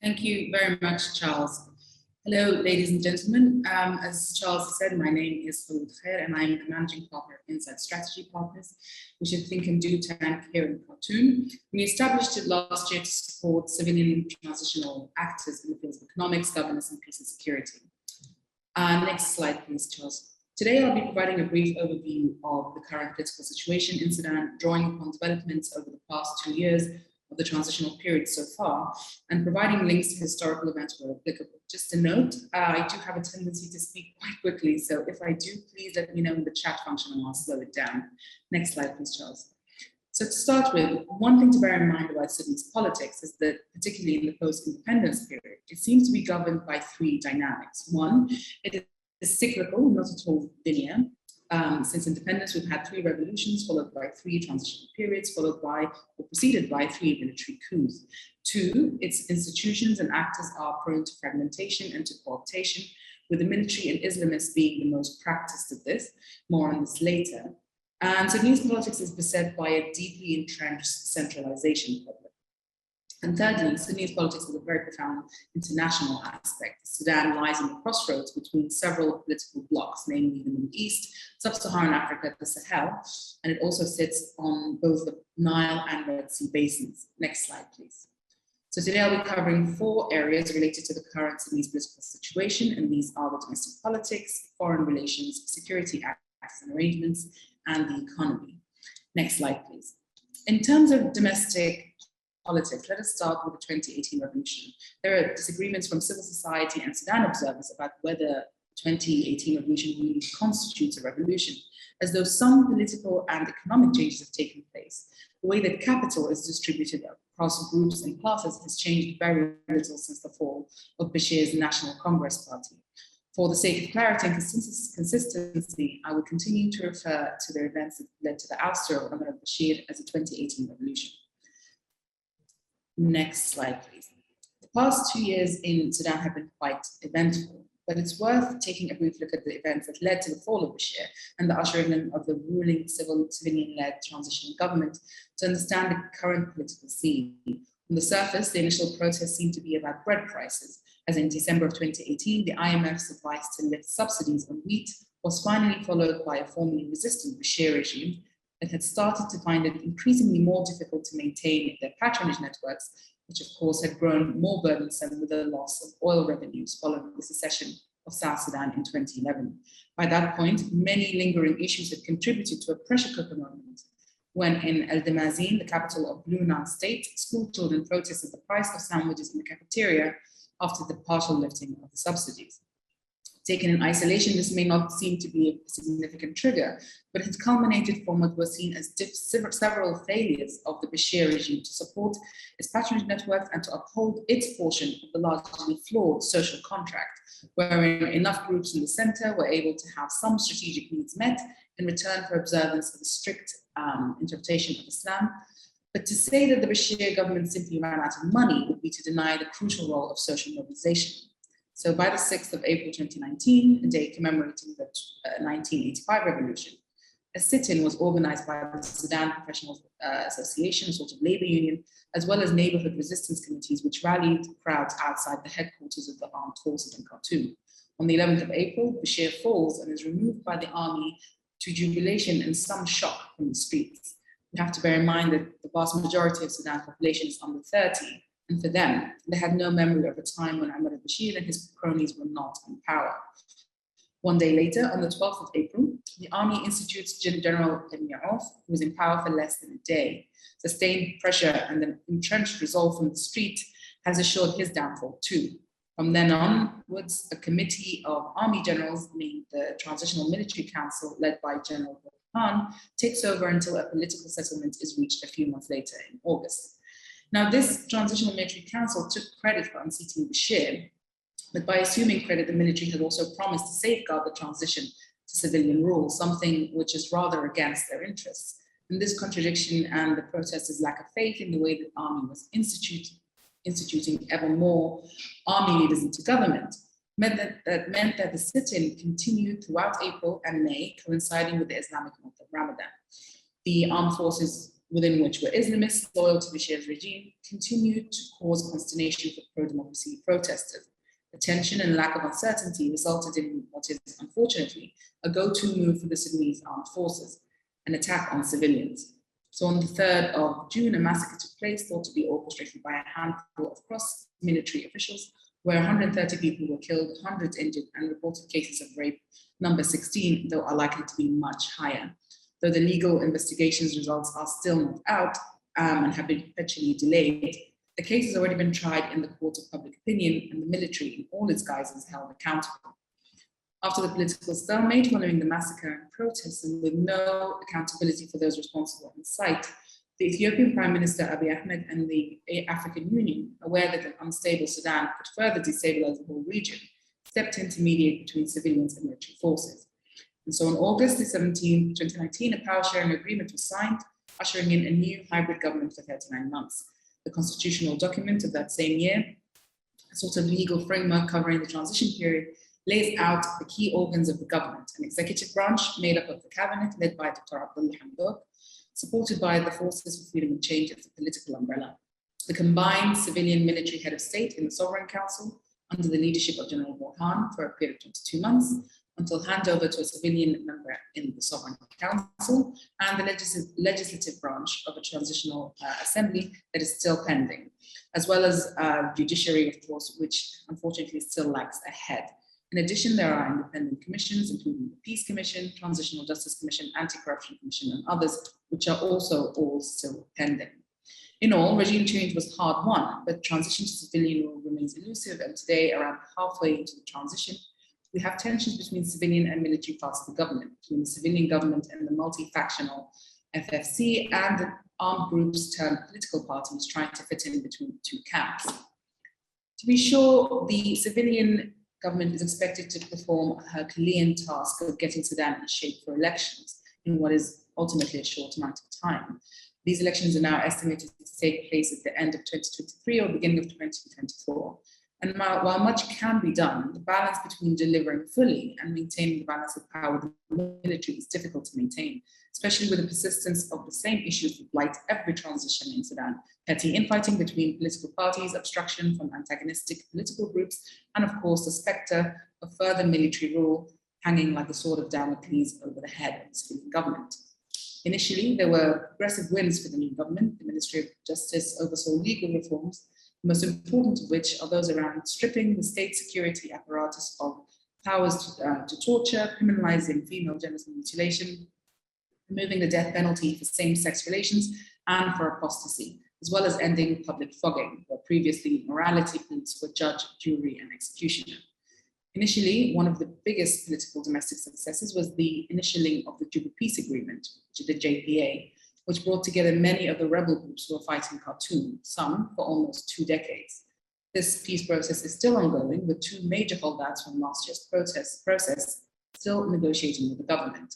Thank you very much, Charles. Hello, ladies and gentlemen. As Charles said, my name is Kholood Khair, and I'm the managing partner of Inside Strategy Partners, which is a think and do tank here in Khartoum. We established it last year to support civilian transitional actors in the fields of economics, governance, and peace and security. Next slide, please, Charles. Today, I'll be providing a brief overview of the current political situation in Sudan, drawing upon developments over the past 2 years of the transitional period so far, and providing links to historical events where applicable. Just a note, I do have a tendency to speak quite quickly, so if I do, please let me know in the chat function and I'll slow it down. Next slide, please, Charles. So to start with, one thing to bear in mind about Sudanese politics is that, particularly in the post-independence period, it seems to be governed by three dynamics. One, it is cyclical, not at all linear. Since independence, we've had 3 revolutions, followed by 3 transitional periods, followed by or preceded by 3 military coups. 2, its institutions and actors are prone to fragmentation and to cooptation, with the military and Islamists being the most practiced of this. More on this later. And Sudanese politics is beset by a deeply entrenched centralization problem. And thirdly, Sudanese politics has a very profound international aspect. Sudan lies in the crossroads between several political blocs, namely the Middle East, Sub-Saharan Africa, the Sahel, and it also sits on both the Nile and Red Sea basins. Next slide, please. So today I'll be covering 4 areas related to the current Sudanese political situation, and these are the domestic politics, foreign relations, security acts and arrangements, and the economy. Next slide, please. In terms of domestic politics, let us start with the 2018 revolution. There are disagreements from civil society and Sudan observers about whether the 2018 revolution really constitutes a revolution, as though some political and economic changes have taken place. The way that capital is distributed across groups and classes has changed very little since the fall of Bashir's National Congress Party. For the sake of clarity and consistency, I will continue to refer to the events that led to the ouster of Omar Bashir as the 2018 revolution. Next slide, please. The past 2 years in Sudan have been quite eventful, but it's worth taking a brief look at the events that led to the fall of Bashir and the ushering in of the ruling civilian-led transitional government to understand the current political scene. On the surface, the initial protests seemed to be about bread prices, as in December of 2018, the IMF's advice to lift subsidies on wheat was finally followed by a formerly resistant Bashir regime that had started to find it increasingly more difficult to maintain their patronage networks, which of course had grown more burdensome with the loss of oil revenues following the secession of South Sudan in 2011. By that point, many lingering issues had contributed to a pressure cooker moment when in El Damazin, the capital of Blue Nile State, school children protested the price of sandwiches in the cafeteria after the partial lifting of the subsidies. Taken in isolation, this may not seem to be a significant trigger, but it has culminated from what was seen as several failures of the Bashir regime to support its patronage networks and to uphold its portion of the largely flawed social contract, wherein enough groups in the center were able to have some strategic needs met in return for observance of a strict interpretation of Islam. But to say that the Bashir government simply ran out of money would be to deny the crucial role of social mobilization. So by the 6th of April 2019, a day commemorating the 1985 revolution, a sit-in was organized by the Sudan Professional Association, a sort of labor union, as well as neighborhood resistance committees, which rallied crowds outside the headquarters of the armed forces in Khartoum. On the 11th of April, Bashir falls and is removed by the army to jubilation and some shock from the streets. We have to bear in mind that the vast majority of Sudan's population is under 30, and for them, they had no memory of a time when Omar Bashir and his cronies were not in power. One day later, on the 12th of April, the army institutes General Emir Auf, who was in power for less than a day. Sustained pressure and an entrenched resolve from the street has assured his downfall too. From then onwards, a committee of army generals named the Transitional Military Council, led by General Khan, takes over until a political settlement is reached a few months later in August. Now, this Transitional Military Council took credit for unseating Bashir, but by assuming credit, the military had also promised to safeguard the transition to civilian rule, something which is rather against their interests. And this contradiction and the protesters' lack of faith in the way that the army was instituting ever more army leaders into government meant that the sit-in continued throughout April and May, coinciding with the Islamic month of Ramadan. The armed forces within which were Islamists loyal to Bashir's regime, continued to cause consternation for pro-democracy protesters. The tension and lack of uncertainty resulted in what is, unfortunately, a go-to move for the Sudanese armed forces, an attack on civilians. So on the 3rd of June, a massacre took place, thought to be orchestrated by a handful of cross-military officials, where 130 people were killed, hundreds injured, and reported cases of rape, number 16, though are likely to be much higher. Though the legal investigations results are still not out and have been perpetually delayed, the case has already been tried in the court of public opinion, and the military in all its guises held accountable. After the political stalemate following the massacre and protests, and with no accountability for those responsible in sight, the Ethiopian Prime Minister Abiy Ahmed and the African Union, aware that an unstable Sudan could further destabilize the whole region, stepped in to mediate between civilians and military forces. And so on August 17, 2019, a power sharing agreement was signed, ushering in a new hybrid government for 39 months. The constitutional document of that same year, a sort of legal framework covering the transition period, lays out the key organs of the government, an executive branch made up of the cabinet led by Dr. Abdullah Hamdok, supported by the Forces for Freedom and Change as the political umbrella, the combined civilian military head of state in the Sovereign Council under the leadership of General Burhan for a period of 22 months, until handover to a civilian member in the Sovereign Council, and the legislative branch of a transitional assembly that is still pending, as well as judiciary, of course, which unfortunately still lags ahead. In addition, there are independent commissions, including the Peace Commission, Transitional Justice Commission, Anti-Corruption Commission, and others, which are also all still pending. In all, regime change was hard won, but transition to civilian rule remains elusive, and today, around halfway into the transition, we have tensions between civilian and military parts of the government, between the civilian government and the multi-factional FFC, and the armed groups turned political parties trying to fit in between the two camps. To be sure, the civilian government is expected to perform a Herculean task of getting Sudan in shape for elections in what is ultimately a short amount of time. These elections are now estimated to take place at the end of 2023 or beginning of 2024. And while much can be done, the balance between delivering fully and maintaining the balance of power with the military is difficult to maintain, especially with the persistence of the same issues that blight every transition in Sudan: petty infighting between political parties, obstruction from antagonistic political groups, and of course the spectre of further military rule hanging like a sword of Damocles over the head of the civilian government. Initially, there were progressive wins for the new government. The Ministry of Justice oversaw legal reforms, the most important of which are those around stripping the state security apparatus of powers to torture, criminalizing female genital mutilation, removing the death penalty for same-sex relations and for apostasy, as well as ending public flogging, where previously morality police were judge, jury, and executioner. Initially, one of the biggest political domestic successes was the initialing of the Juba Peace Agreement, which is the JPA, which brought together many of the rebel groups who were fighting Khartoum, some for almost 2 decades. This peace process is still ongoing, with 2 major holdouts from last year's process still negotiating with the government.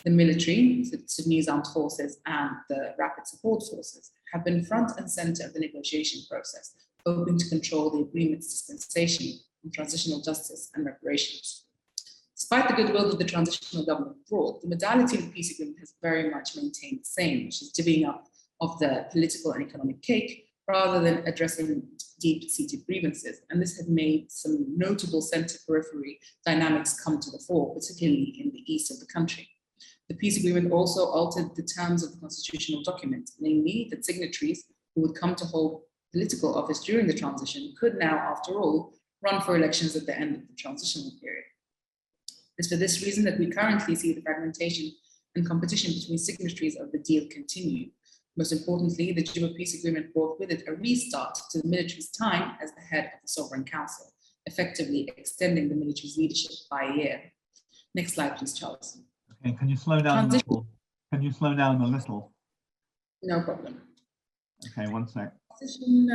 The military, the Sudanese Armed Forces, and the Rapid Support Forces have been front and center of the negotiation process, hoping to control the agreement's dispensation on transitional justice and reparations. Despite the goodwill that the transitional government brought, the modality of the peace agreement has very much maintained the same, which is divvying up of the political and economic cake rather than addressing deep-seated grievances. And this has made some notable center-periphery dynamics come to the fore, particularly in the east of the country. The peace agreement also altered the terms of the constitutional document, namely that signatories who would come to hold political office during the transition could now, after all, run for elections at the end of the transitional period. It's for this reason that we currently see the fragmentation and competition between signatories of the deal continue. Most importantly, the Juba Peace Agreement brought with it a restart to the military's time as the head of the Sovereign Council, effectively extending the military's leadership by a year. Next slide, please, Charles. Okay, can you slow down a little? Can you slow down a little? No problem. Okay, one sec. Transition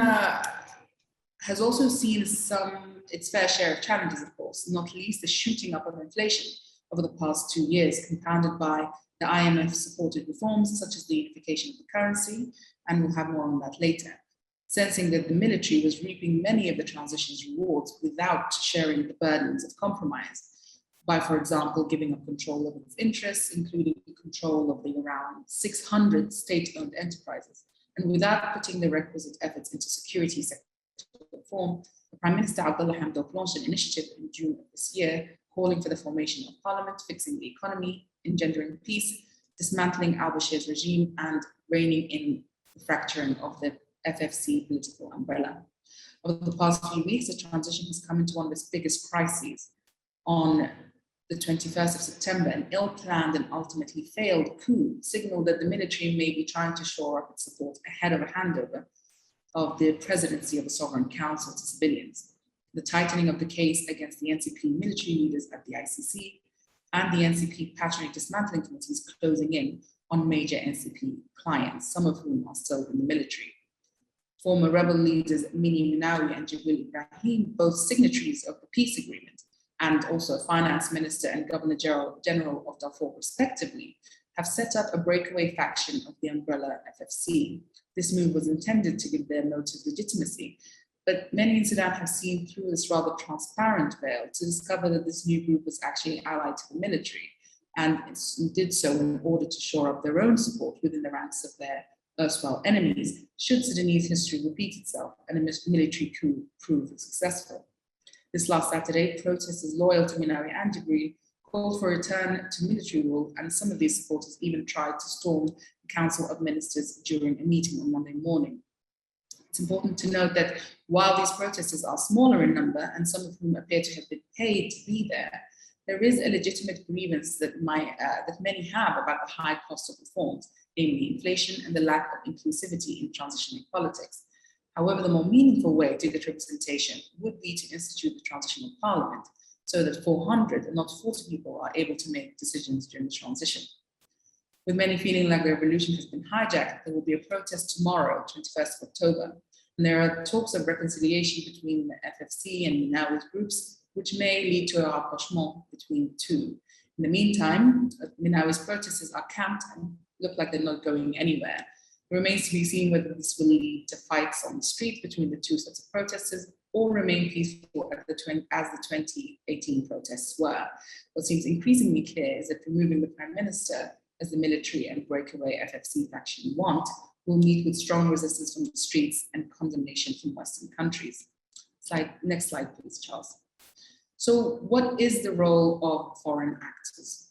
has also seen its fair share of challenges, of course, not least the shooting up of inflation over the past 2 years, compounded by the IMF-supported reforms, such as the unification of the currency, and we'll have more on that later. Sensing that the military was reaping many of the transition's rewards without sharing the burdens of compromise, by, for example, giving up control of its interests, including control of the around 600 state-owned enterprises. And without putting the requisite efforts into security sector reform, the Prime Minister Abdullah Hamdok launched an initiative in June of this year calling for the formation of parliament, fixing the economy, engendering peace, dismantling al-Bashir's regime, and reining in the fracturing of the FFC political umbrella. Over the past few weeks, the transition has come into one of its biggest crises. On the 21st of September, an ill-planned and ultimately failed coup signaled that the military may be trying to shore up its support ahead of a handover of the presidency of the Sovereign Council to civilians. The tightening of the case against the NCP military leaders at the ICC and the NCP patronage dismantling committees closing in on major NCP clients, some of whom are still in the military. Former rebel leaders Mini Minawi and Jibril Ibrahim, both signatories of the peace agreement, and also finance minister and governor general of Darfur respectively, have set up a breakaway faction of the umbrella FFC. This move was intended to give their motive legitimacy, but many in Sudan have seen through this rather transparent veil to discover that this new group was actually allied to the military, and did so in order to shore up their own support within the ranks of their erstwhile enemies, should Sudanese history repeat itself and a military coup prove successful. This last Saturday, protesters loyal to Minawi and Jibril called for a return to military rule, and some of these supporters even tried to storm the Council of Ministers during a meeting on Monday morning. It's important to note that while these protesters are smaller in number, and some of whom appear to have been paid to be there is a legitimate grievance that many have about the high cost of reforms, namely inflation and the lack of inclusivity in transitioning politics. However, the more meaningful way to get representation would be to institute the transitional parliament, so that 400 and not 40 people are able to make decisions during the transition. With many feeling like the revolution has been hijacked, there will be a protest tomorrow, 21st of October, and there are talks of reconciliation between the FFC and Minawi's groups, which may lead to a rapprochement between the two. In the meantime, Minawi's protesters are camped and look like they're not going anywhere. It remains to be seen whether this will lead to fights on the street between the two sets of protesters or remain peaceful as the 2018 protests were. What seems increasingly clear is that removing the Prime Minister, as the military and breakaway FFC faction want, will meet with strong resistance from the streets and condemnation from Western countries. Next slide, please, Charles. So what is the role of foreign actors?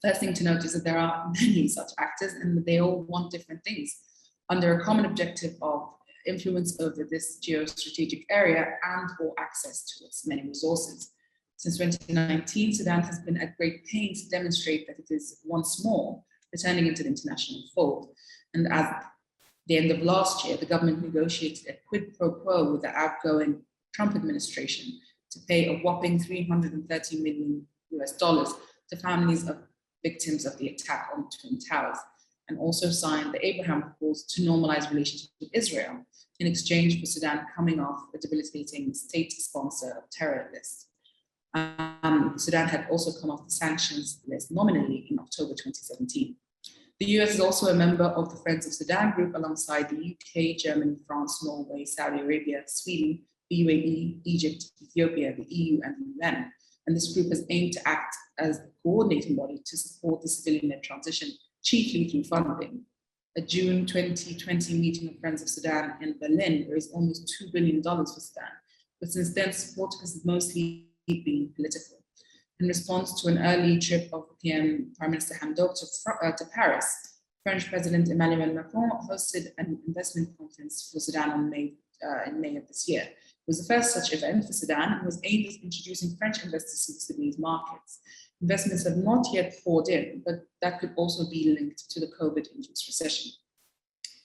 First thing to note is that there are many such actors and they all want different things under a common objective of influence over this geostrategic area and or access to its many resources. Since 2019, Sudan has been at great pains to demonstrate that it is once more returning into the international fold. And at the end of last year, the government negotiated a quid pro quo with the outgoing Trump administration to pay a whopping $330 million to families of victims of the attack on the Twin Towers, and also signed the Abraham Accords to normalize relations with Israel in exchange for Sudan coming off a debilitating state sponsor of terror list. Sudan had also come off the sanctions list nominally in October 2017. The US is also a member of the Friends of Sudan group alongside the UK, Germany, France, Norway, Saudi Arabia, Sweden, the UAE, Egypt, Ethiopia, the EU, and the UN. And this group has aimed to act as a coordinating body to support the civilian-led transition, chiefly through funding. A June 2020 meeting of Friends of Sudan in Berlin raised almost $2 billion for Sudan, but since then support has mostly been political. In response to an early trip of Prime Minister Hamdok to Paris, French President Emmanuel Macron hosted an investment conference for Sudan in May of this year. It was the first such event for Sudan and was aimed at introducing French investors to the Sudanese markets. Investments have not yet poured in, but that could also be linked to the COVID-induced recession.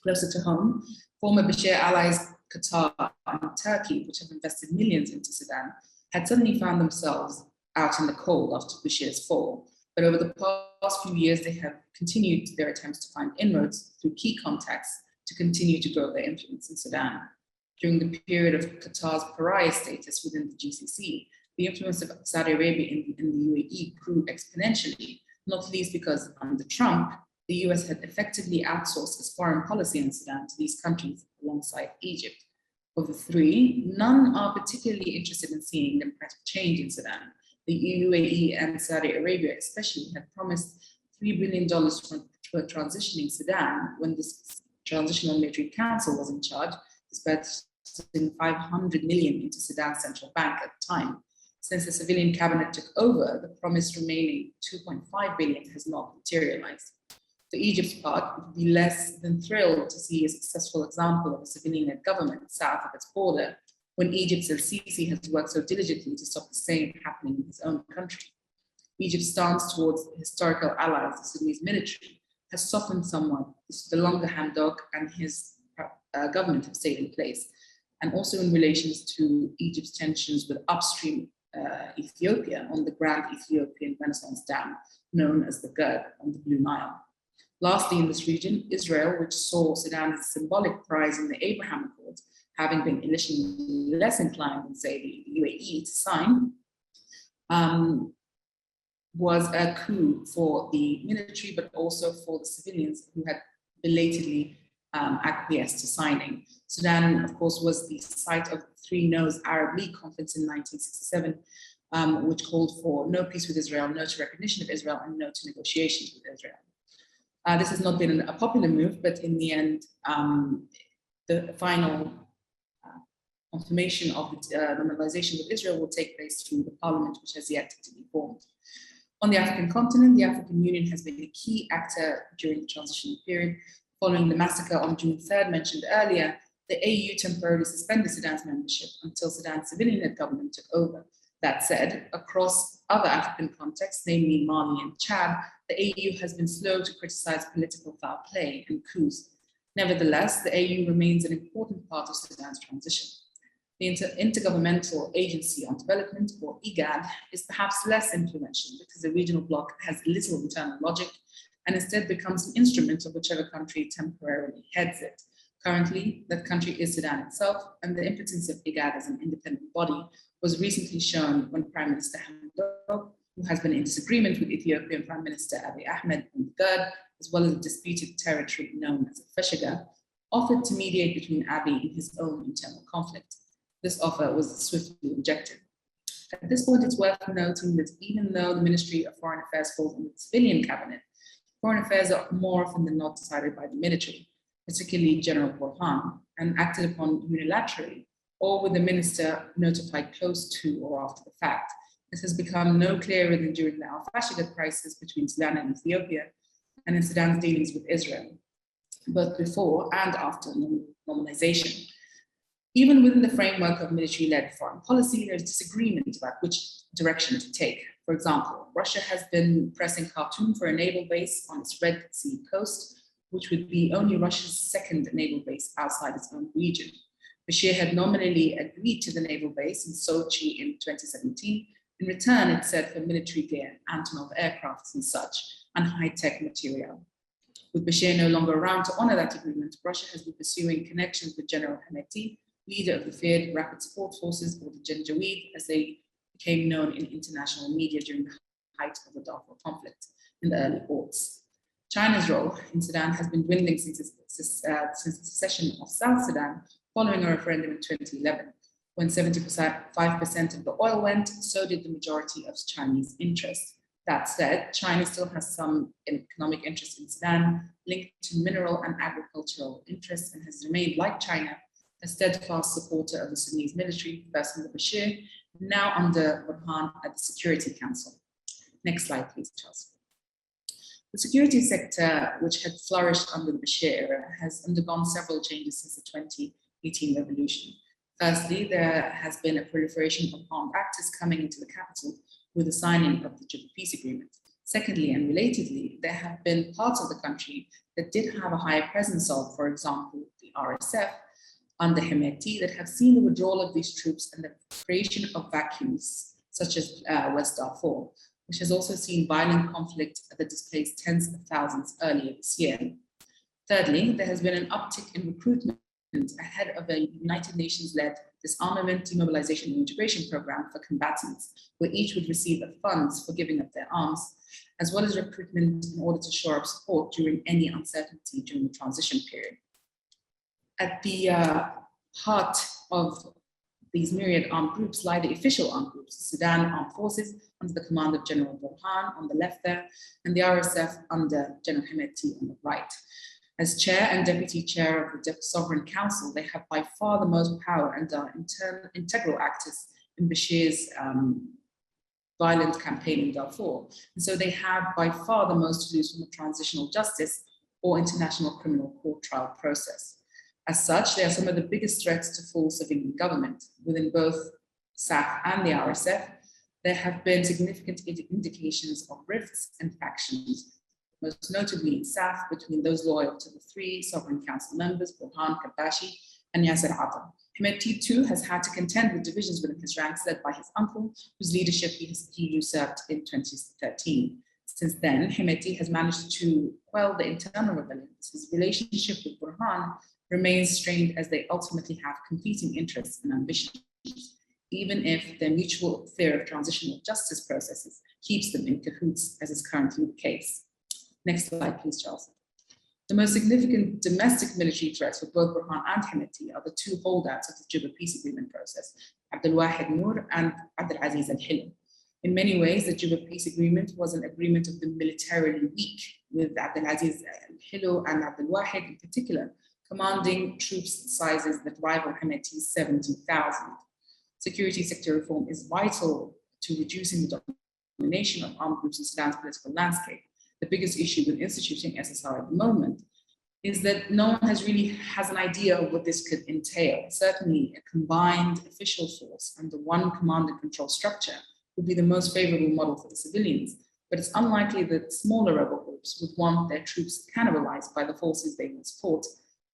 Closer to home, former Bashir allies Qatar and Turkey, which have invested millions into Sudan, had suddenly found themselves out in the cold after Bashir's fall. But over the past few years, they have continued their attempts to find inroads through key contacts to continue to grow their influence in Sudan. During the period of Qatar's pariah status within the GCC, the influence of Saudi Arabia in the UAE grew exponentially, not least because under Trump, the US had effectively outsourced its foreign policy in Sudan to these countries alongside Egypt. Of the three, none are particularly interested in seeing democratic change in Sudan. The UAE and Saudi Arabia especially had promised $3 billion for transitioning Sudan when this Transitional Military Council was in charge, despite putting $500 million into Sudan's central bank at the time. Since the civilian cabinet took over, the promised remaining $2.5 billion has not materialized. For Egypt's part, it would be less than thrilled to see a successful example of a civilian-led government south of its border, when Egypt's El-Sisi has worked so diligently to stop the same happening in his own country. Egypt's stance towards historical allies, the Sudanese military, has softened somewhat. The longer Hamdok and his government have stayed in place, and also in relation to Egypt's tensions with upstream Ethiopia on the Grand Ethiopian Renaissance Dam, known as the GERD on the Blue Nile. Lastly, in this region, Israel, which saw Sudan as a symbolic prize in the Abraham Accords, having been initially less inclined than, say, the UAE to sign, was a coup for the military, but also for the civilians who had belatedly acquiesced to signing. Sudan, of course, was the site of the Three No's Arab League conference in 1967, which called for no peace with Israel, no to recognition of Israel, and no to negotiations with Israel. This has not been a popular move, but in the end, the final confirmation of the normalization with Israel will take place through the parliament, which has yet to be formed. On the African continent, the African Union has been a key actor during the transitional period. Following the massacre on June 3rd mentioned earlier, the AU temporarily suspended Sudan's membership until Sudan's civilian-led government took over. That said, across other African contexts, namely Mali and Chad, the AU has been slow to criticize political foul play and coups. Nevertheless, the AU remains an important part of Sudan's transition. The Intergovernmental Agency on Development, or IGAD, is perhaps less influential because the regional bloc has little internal logic and instead becomes an instrument of whichever country temporarily heads it. Currently, that country is Sudan itself, and the impotence of IGAD as an independent body was recently shown when Prime Minister Hamdok, who has been in disagreement with Ethiopian Prime Minister Abiy Ahmed on the GERD, as well as a disputed territory known as Feshaga, offered to mediate between Abiy and his own internal conflict. This offer was swiftly rejected. At this point, it's worth noting that even though the Ministry of Foreign Affairs falls under the civilian cabinet, foreign affairs are more often than not decided by the military, particularly General Burhan, and acted upon unilaterally or with the minister notified close to or after the fact. This has become no clearer than during the Al-Fashiga crisis between Sudan and Ethiopia, and in Sudan's dealings with Israel, both before and after normalization. Even within the framework of military-led foreign policy, there's disagreement about which direction to take. For example, Russia has been pressing Khartoum for a naval base on its Red Sea coast, which would be only Russia's second naval base outside its own region. Bashir had nominally agreed to the naval base in Sochi in 2017. In return, it said for military gear, Antonov aircrafts and such, and high-tech material. With Bashir no longer around to honor that agreement, Russia has been pursuing connections with General Hemeti, leader of the feared Rapid Support Forces, or the Janjaweed, as they became known in international media during the height of the Darfur conflict in the early aughts. China's role in Sudan has been dwindling since the secession of South Sudan following a referendum in 2011. When 75% of the oil went, so did the majority of Chinese interests. That said, China still has some economic interest in Sudan linked to mineral and agricultural interests and has remained, like China, a steadfast supporter of the Sudanese military, first under Bashir, now under Burhan at the Security Council. Next slide, please, Charles. The security sector, which had flourished under the Bashir era, has undergone several changes since the 2018 revolution. Firstly, there has been a proliferation of armed actors coming into the capital with the signing of the Juba Peace Agreement. Secondly, and relatedly, there have been parts of the country that did have a higher presence of, for example, the RSF, under Hemeti, that have seen the withdrawal of these troops and the creation of vacuums, such as West Darfur, which has also seen violent conflict that displaced tens of thousands earlier this year. Thirdly, there has been an uptick in recruitment ahead of a United Nations-led disarmament, demobilization, and integration program for combatants, where each would receive funds for giving up their arms, as well as recruitment in order to shore up support during any uncertainty during the transition period. At the heart of These myriad armed groups lie the official armed groups, the Sudan Armed Forces under the command of General Burhan on the left there, and the RSF under General Hemeti on the right. As chair and deputy chair of the Sovereign Council, they have by far the most power and are integral actors in Bashir's violent campaign in Darfur. And so they have by far the most to lose from the transitional justice or international criminal court trial process. As such, they are some of the biggest threats to full civilian government. Within both SAF and the RSF, there have been significant indications of rifts and factions, most notably in SAF between those loyal to the three Sovereign Council members, Burhan, Kabashi, and Yasser Atta. Hemeti too has had to contend with divisions within his ranks led by his uncle, whose leadership he usurped in 2013. Since then, Hemeti has managed to quell the internal rebellions. His relationship with Burhan remains strained as they ultimately have competing interests and ambitions, even if their mutual fear of transitional justice processes keeps them in cahoots, as is currently the case. Next slide, please, Charles. The most significant domestic military threats for both Burhan and Hemeti are the two holdouts of the Juba peace agreement process, Abdelwahid Noor and Abdelaziz al-Hilo. In many ways, the Juba peace agreement was an agreement of the militarily weak, with Abdelaziz al-Hilo and Abdelwahid in particular commanding troops sizes that rival Hemeti's 70,000. Security sector reform is vital to reducing the domination of armed groups in Sudan's political landscape. The biggest issue with instituting SSR at the moment is that no one has an idea of what this could entail. Certainly, a combined official force under one command and control structure would be the most favorable model for the civilians, but it's unlikely that smaller rebel groups would want their troops cannibalized by the forces they will support,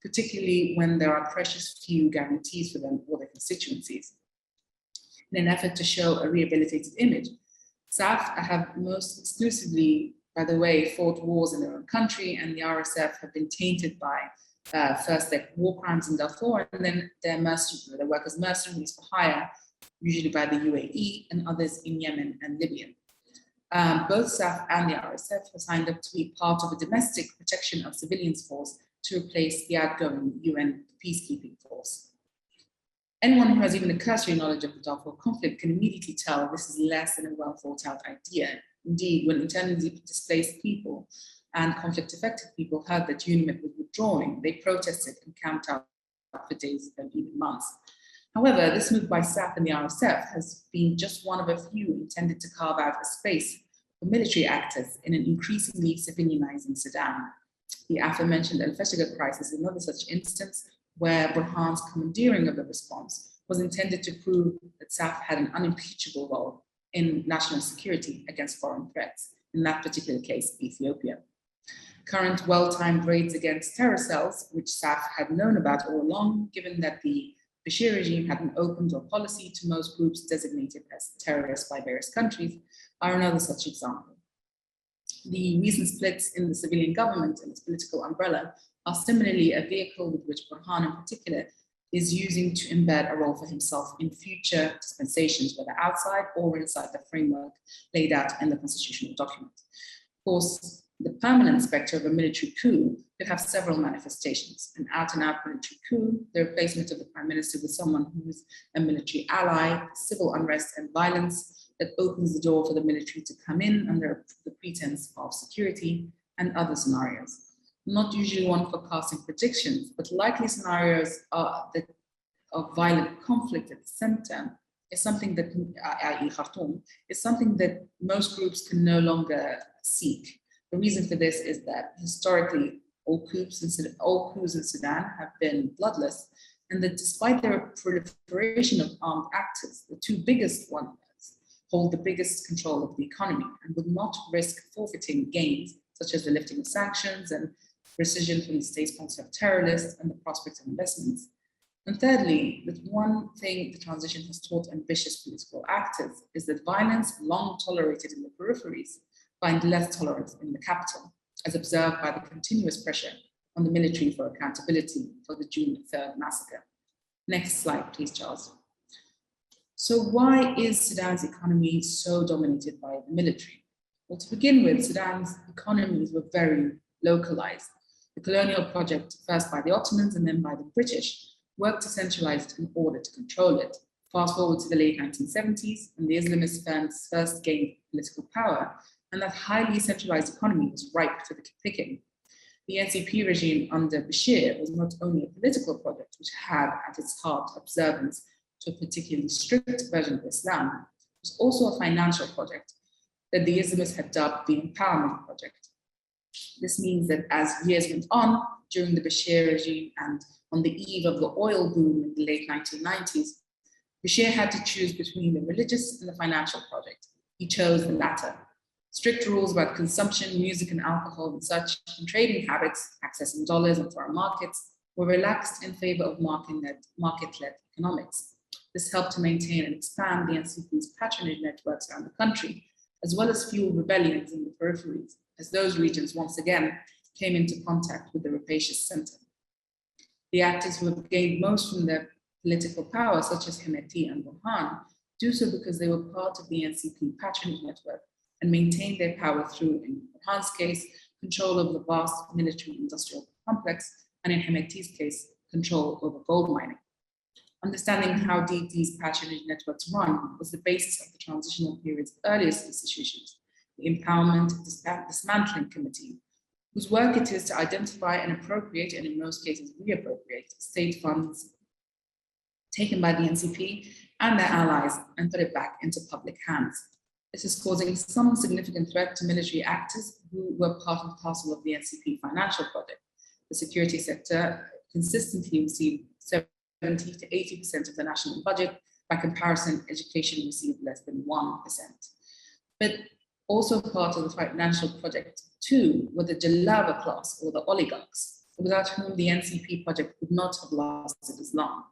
particularly when there are precious few guarantees for them or their constituencies. In an effort to show a rehabilitated image, SAF have most exclusively, by the way, fought wars in their own country, and the RSF have been tainted by first their war crimes in Darfur, and then their work as mercenaries for hire, usually by the UAE and others in Yemen and Libya. Both SAF and the RSF have signed up to be part of a domestic protection of civilians force to replace the outgoing UN peacekeeping force. Anyone who has even a cursory knowledge of the Darfur conflict can immediately tell this is less than a well thought out idea. Indeed, when internally displaced people and conflict-affected people heard that UNIMIT was withdrawing, they protested and camped out for days and even months. However, this move by SAF and the RSF has been just one of a few intended to carve out a space for military actors in an increasingly civilianizing Sudan. The aforementioned Al-Fashiga crisis is another such instance where Burhan's commandeering of the response was intended to prove that SAF had an unimpeachable role in national security against foreign threats, in that particular case, Ethiopia. Current well-timed raids against terror cells, which SAF had known about all along, given that the Bashir regime had an open door policy to most groups designated as terrorists by various countries, are another such example. The recent splits in the civilian government and its political umbrella are similarly a vehicle with which Burhan in particular is using to embed a role for himself in future dispensations, whether outside or inside the framework laid out in the constitutional document. Of course, the permanent spectre of a military coup could have several manifestations: an out-and-out military coup, the replacement of the prime minister with someone who's a military ally, civil unrest and violence that opens the door for the military to come in under the pretense of security, and other scenarios. Not usually one for casting predictions, but likely scenarios are that of violent conflict at the center is something that, i.e. Khartoum, is something that most groups can no longer seek. The reason for this is that historically, all coups in Sudan have been bloodless, and that despite their proliferation of armed actors, the two biggest ones hold the biggest control of the economy and would not risk forfeiting gains, such as the lifting of sanctions and rescission from the state sponsor of terror list and the prospect of investments. And thirdly, that one thing the transition has taught ambitious political actors is that violence long tolerated in the peripheries find less tolerance in the capital, as observed by the continuous pressure on the military for accountability for the June 3rd massacre. Next slide, please, Charles. So why is Sudan's economy so dominated by the military? Well, to begin with, Sudan's economies were very localized. The colonial project, first by the Ottomans and then by the British, worked to centralize it in order to control it. Fast forward to the late 1970s, and the Islamists first gained political power, and that highly centralized economy was ripe for the picking. The NCP regime under Bashir was not only a political project, which had at its heart observance to a particularly strict version of Islam, it was also a financial project that the Islamists had dubbed the Empowerment Project. This means that as years went on, during the Bashir regime and on the eve of the oil boom in the late 1990s, Bashir had to choose between the religious and the financial project. He chose the latter. Strict rules about consumption, music and alcohol and such, and trading habits, accessing dollars and foreign markets, were relaxed in favor of market-led economics. This helped to maintain and expand the NCP's patronage networks around the country, as well as fuel rebellions in the peripheries, as those regions once again came into contact with the rapacious center. The actors who have gained most from their political power, such as Hemeti and Burhan, do so because they were part of the NCP patronage network and maintained their power through, in Burhan's case, control of the vast military-industrial complex, and in Hemeti's case, control over gold mining. Understanding how deep these patronage networks run was the basis of the transitional period's earliest institutions, the Empowerment Dismantling Committee, whose work it is to identify and appropriate, and in most cases reappropriate, state funds taken by the NCP and their allies and put it back into public hands. This is causing some significant threat to military actors who were part and parcel of the NCP financial project. The security sector consistently received 70 to 80% of the national budget. By comparison, education received less than 1%. But also part of the financial project too were the Jalaba class, or the oligarchs, without whom the NCP project would not have lasted as long.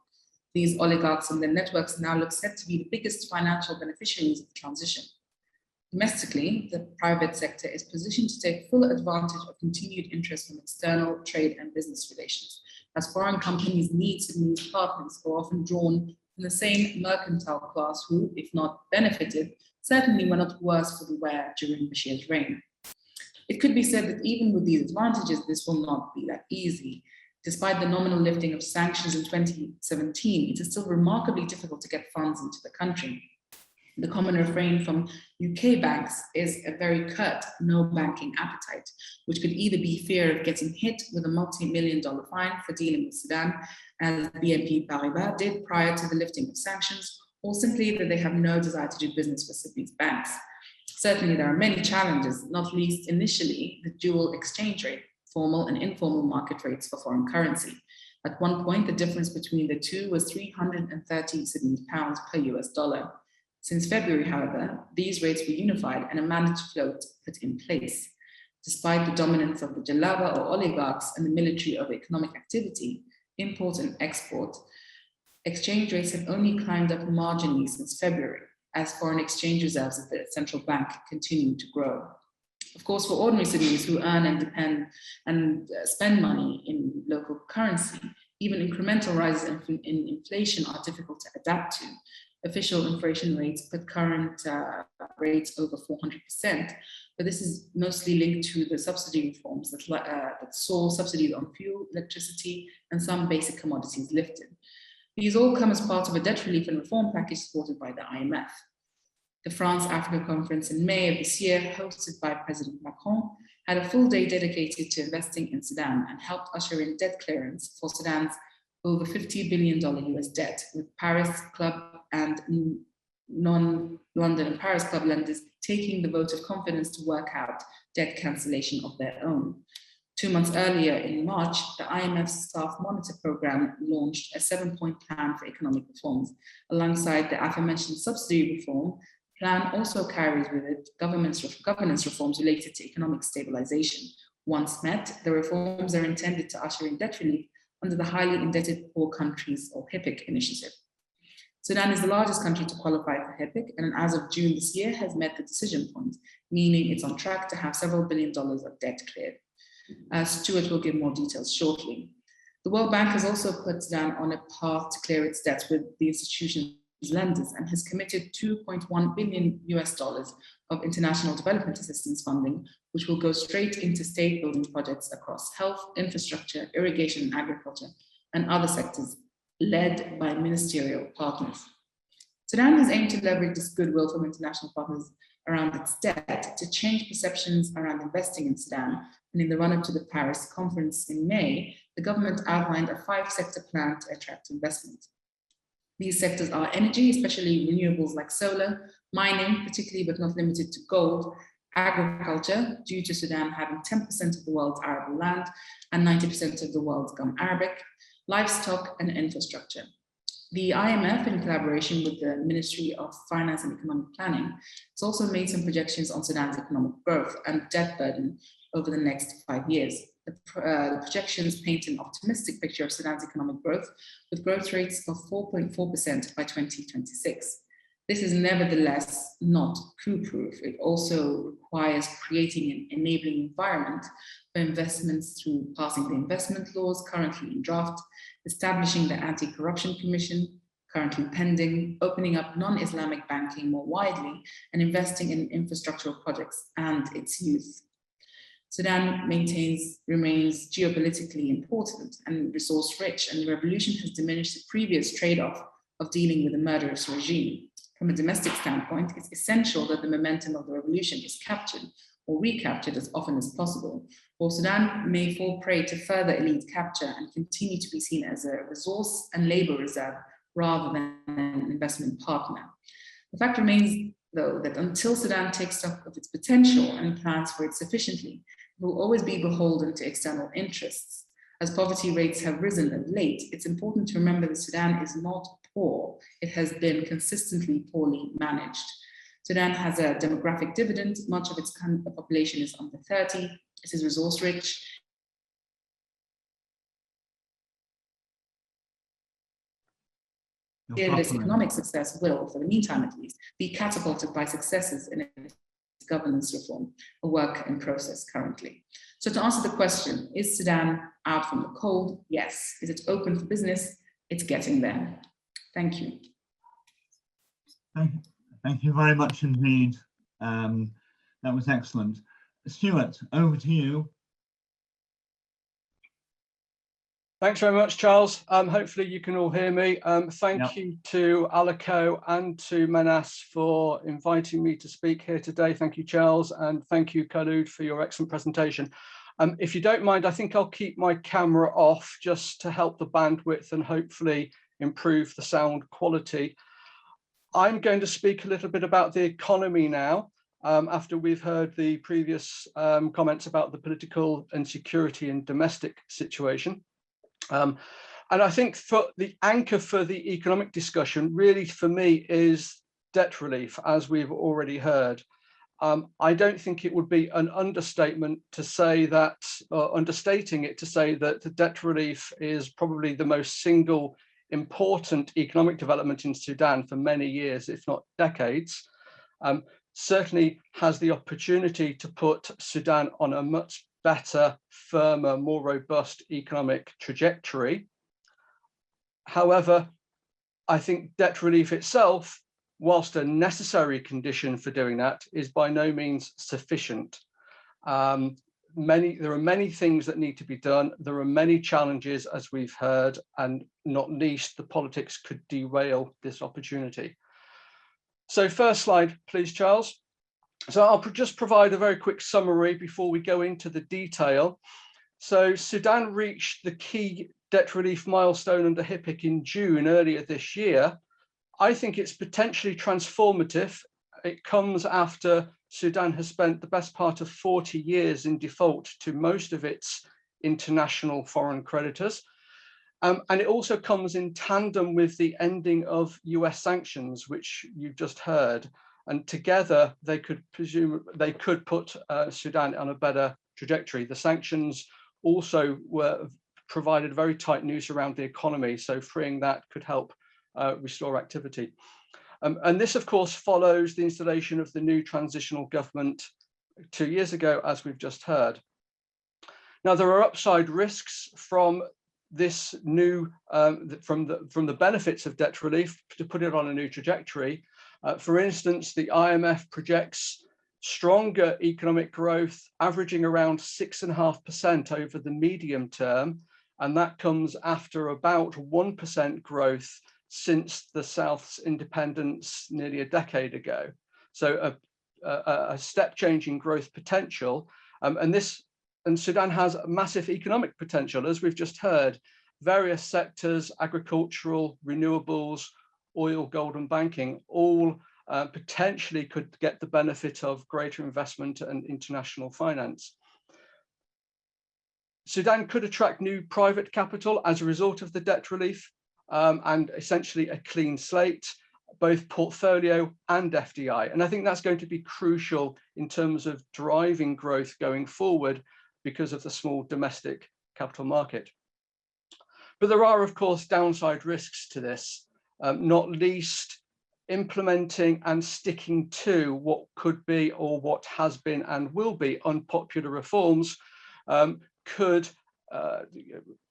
These oligarchs and their networks now look set to be the biggest financial beneficiaries of the transition. Domestically, the private sector is positioned to take full advantage of continued interest from external trade and business relations, as foreign companies' needs to move partners are often drawn from the same mercantile class who, if not benefited, certainly were not worse for the wear during Bashir's reign. It could be said that even with these advantages, this will not be that easy. Despite the nominal lifting of sanctions in 2017, it is still remarkably difficult to get funds into the country. The common refrain from UK banks is a very curt no banking appetite, which could either be fear of getting hit with a multi-million-dollar fine for dealing with Sudan, as BNP Paribas did prior to the lifting of sanctions, or simply that they have no desire to do business with these banks. Certainly there are many challenges, not least initially the dual exchange rate, formal and informal market rates for foreign currency. At one point, the difference between the two was 330 Sudanese pounds per US dollar. Since February, however, these rates were unified and a managed float put in place. Despite the dominance of the Jalaba or oligarchs and the military over economic activity, import and export, exchange rates have only climbed up marginally since February, as foreign exchange reserves at the central bank continue to grow. Of course, for ordinary Sudanese who earn and depend and spend money in local currency, even incremental rises in inflation are difficult to adapt to. Official inflation rates put current rates over 400%, but this is mostly linked to the subsidy reforms that saw subsidies on fuel, electricity, and some basic commodities lifted. These all come as part of a debt relief and reform package supported by the IMF. The France-Africa conference in May of this year, hosted by President Macron, had a full day dedicated to investing in Sudan and helped usher in debt clearance for Sudan's over $50 billion US debt, with Paris Club and non-London and Paris Club lenders taking the vote of confidence to work out debt cancellation of their own. 2 months earlier, in March, the IMF's Staff Monitor Program launched a 7-point plan for economic reforms. Alongside the aforementioned subsidy reform, the plan also carries with it governance reforms related to economic stabilization. Once met, the reforms are intended to usher in debt relief under the Highly Indebted Poor Countries, or HIPC initiative. Sudan is the largest country to qualify for HIPC, and as of June this year has met the decision point, meaning it's on track to have several $1 billion of debt cleared. Stuart will give more details shortly. The World Bank has also put Sudan on a path to clear its debts with the institution's lenders and has committed $2.1 billion of international development assistance funding, which will go straight into state building projects across health, infrastructure, irrigation and agriculture, and other sectors led by ministerial partners. Sudan has aimed to leverage this goodwill from international partners around its debt to change perceptions around investing in Sudan. And in the run-up to the Paris conference in May, the government outlined a 5-sector plan to attract investment. These sectors are energy, especially renewables like solar, mining, particularly but not limited to gold, agriculture, due to Sudan having 10% of the world's arable land and 90% of the world's gum Arabic, livestock, and infrastructure. The IMF, in collaboration with the Ministry of Finance and Economic Planning, has also made some projections on Sudan's economic growth and debt burden over the next 5 years. The projections paint an optimistic picture of Sudan's economic growth, with growth rates of 4.4% by 2026. This is nevertheless not coup-proof. It also requires creating an enabling environment for investments through passing the investment laws currently in draft, establishing the Anti-Corruption Commission, currently pending, opening up non-Islamic banking more widely, and investing in infrastructural projects and its youth. Sudan remains geopolitically important and resource-rich, and the revolution has diminished the previous trade-off of dealing with a murderous regime. From a domestic standpoint, it's essential that the momentum of the revolution is captured or recaptured as often as possible, or Sudan may fall prey to further elite capture and continue to be seen as a resource and labor reserve rather than an investment partner. The fact remains, though, that until Sudan takes stock of its potential and plans for it sufficiently, it will always be beholden to external interests. As poverty rates have risen of late, it's important to remember that Sudan is not poor. It has been consistently poorly managed. Sudan has a demographic dividend. Much of its population is under 30. It is resource rich. This economic success will, for the meantime at least, be catapulted by successes in its governance reform, a work in process currently. So to answer the question, is Sudan out from the cold? Yes. Is it open for business? It's getting there. Thank you. Thank you very much indeed. That was excellent. Stuart, over to you. Thanks very much, Charles. Hopefully you can all hear me. Thank you to Alaco and to Manas for inviting me to speak here today. Thank you, Charles, and thank you, Kholood, for your excellent presentation. If you don't mind, I think I'll keep my camera off just to help the bandwidth and hopefully improve the sound quality. I'm going to speak a little bit about the economy now, after we've heard the previous comments about the political insecurity and domestic situation. And I think for the anchor for the economic discussion really for me is debt relief, as we've already heard. I don't think it would be an understatement to say that, understating it to say that the debt relief is probably the most single important economic development in Sudan for many years, if not decades. Certainly has the opportunity to put Sudan on a much better, firmer, more robust economic trajectory. However, I think debt relief itself, whilst a necessary condition for doing that, is by no means sufficient. There are many things that need to be done. There are many challenges, as we've heard, and not least the politics could derail this opportunity. So first slide, please, Charles. So I'll just provide a very quick summary before we go into the detail. So Sudan reached the key debt relief milestone under HIPC in June earlier this year. I think it's potentially transformative. It comes after Sudan has spent the best part of 40 years in default to most of its international foreign creditors. And it also comes in tandem with the ending of US sanctions, which you've just heard. And together they could put Sudan on a better trajectory. The sanctions also provided very tight noose around the economy, so freeing that could help restore activity. And this, of course, follows the installation of the new transitional government 2 years ago, as we've just heard. Now, there are upside risks from this new, from the benefits of debt relief to put it on a new trajectory. For instance, the IMF projects stronger economic growth, averaging around 6.5% over the medium term, and that comes after about 1% growth since the South's independence nearly a decade ago. So a step change in growth potential, and Sudan has massive economic potential, as we've just heard. Various sectors, agricultural, renewables, oil, gold and banking, all potentially could get the benefit of greater investment and international finance. Sudan could attract new private capital as a result of the debt relief, and essentially a clean slate, both portfolio and FDI. And I think that's going to be crucial in terms of driving growth going forward because of the small domestic capital market. But there are, of course, downside risks to this, not least implementing and sticking to what could be or what has been and will be unpopular reforms could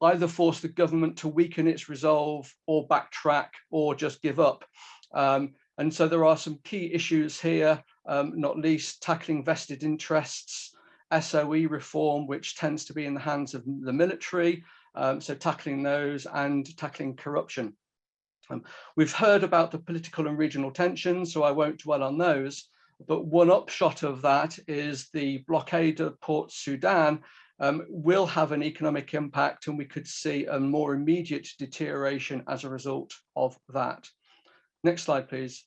either force the government to weaken its resolve or backtrack or just give up. And so there are some key issues here, not least tackling vested interests, SOE reform, which tends to be in the hands of the military, so tackling those and tackling corruption. We've heard about the political and regional tensions, so I won't dwell on those, but one upshot of that is the blockade of Port Sudan will have an economic impact, and we could see a more immediate deterioration as a result of that. Next slide, please.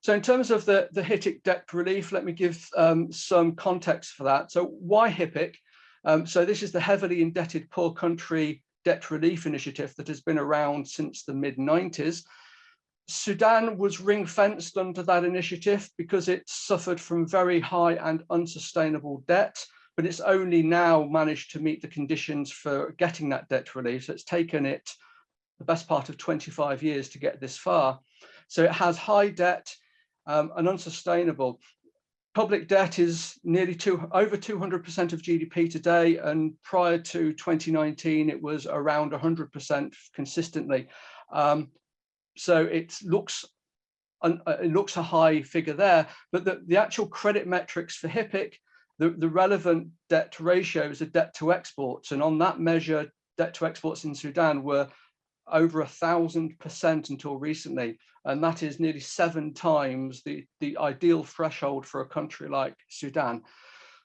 So in terms of the HIPC debt relief, let me give some context for that. So why HIPC? So this is the heavily indebted poor country debt relief initiative that has been around since the mid-90s. Sudan was ring-fenced under that initiative because it suffered from very high and unsustainable debt, but it's only now managed to meet the conditions for getting that debt relief. So it's taken it the best part of 25 years to get this far. So it has high debt and unsustainable. Public debt is nearly over 200% of GDP today, and prior to 2019, it was around 100% consistently. So it looks a high figure there, but the actual credit metrics for HIPC, the relevant debt ratios are debt to exports, and on that measure, debt to exports in Sudan were over 1,000% until recently, and that is nearly 7 times the ideal threshold for a country like Sudan.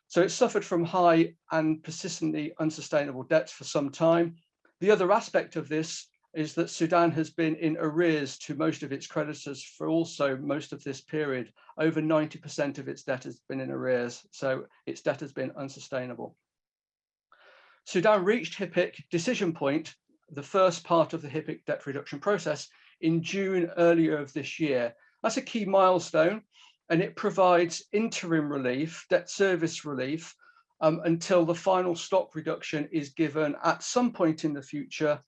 So it suffered from high and persistently unsustainable debts for some time. The other aspect of this is that Sudan has been in arrears to most of its creditors for also most of this period. Over 90% of its debt has been in arrears, so its debt has been unsustainable. Sudan reached HIPC decision point, the first part of the HIPC debt reduction process, in June earlier of this year. That's a key milestone, and it provides interim relief, debt service relief, until the final stock reduction is given at some point in the future,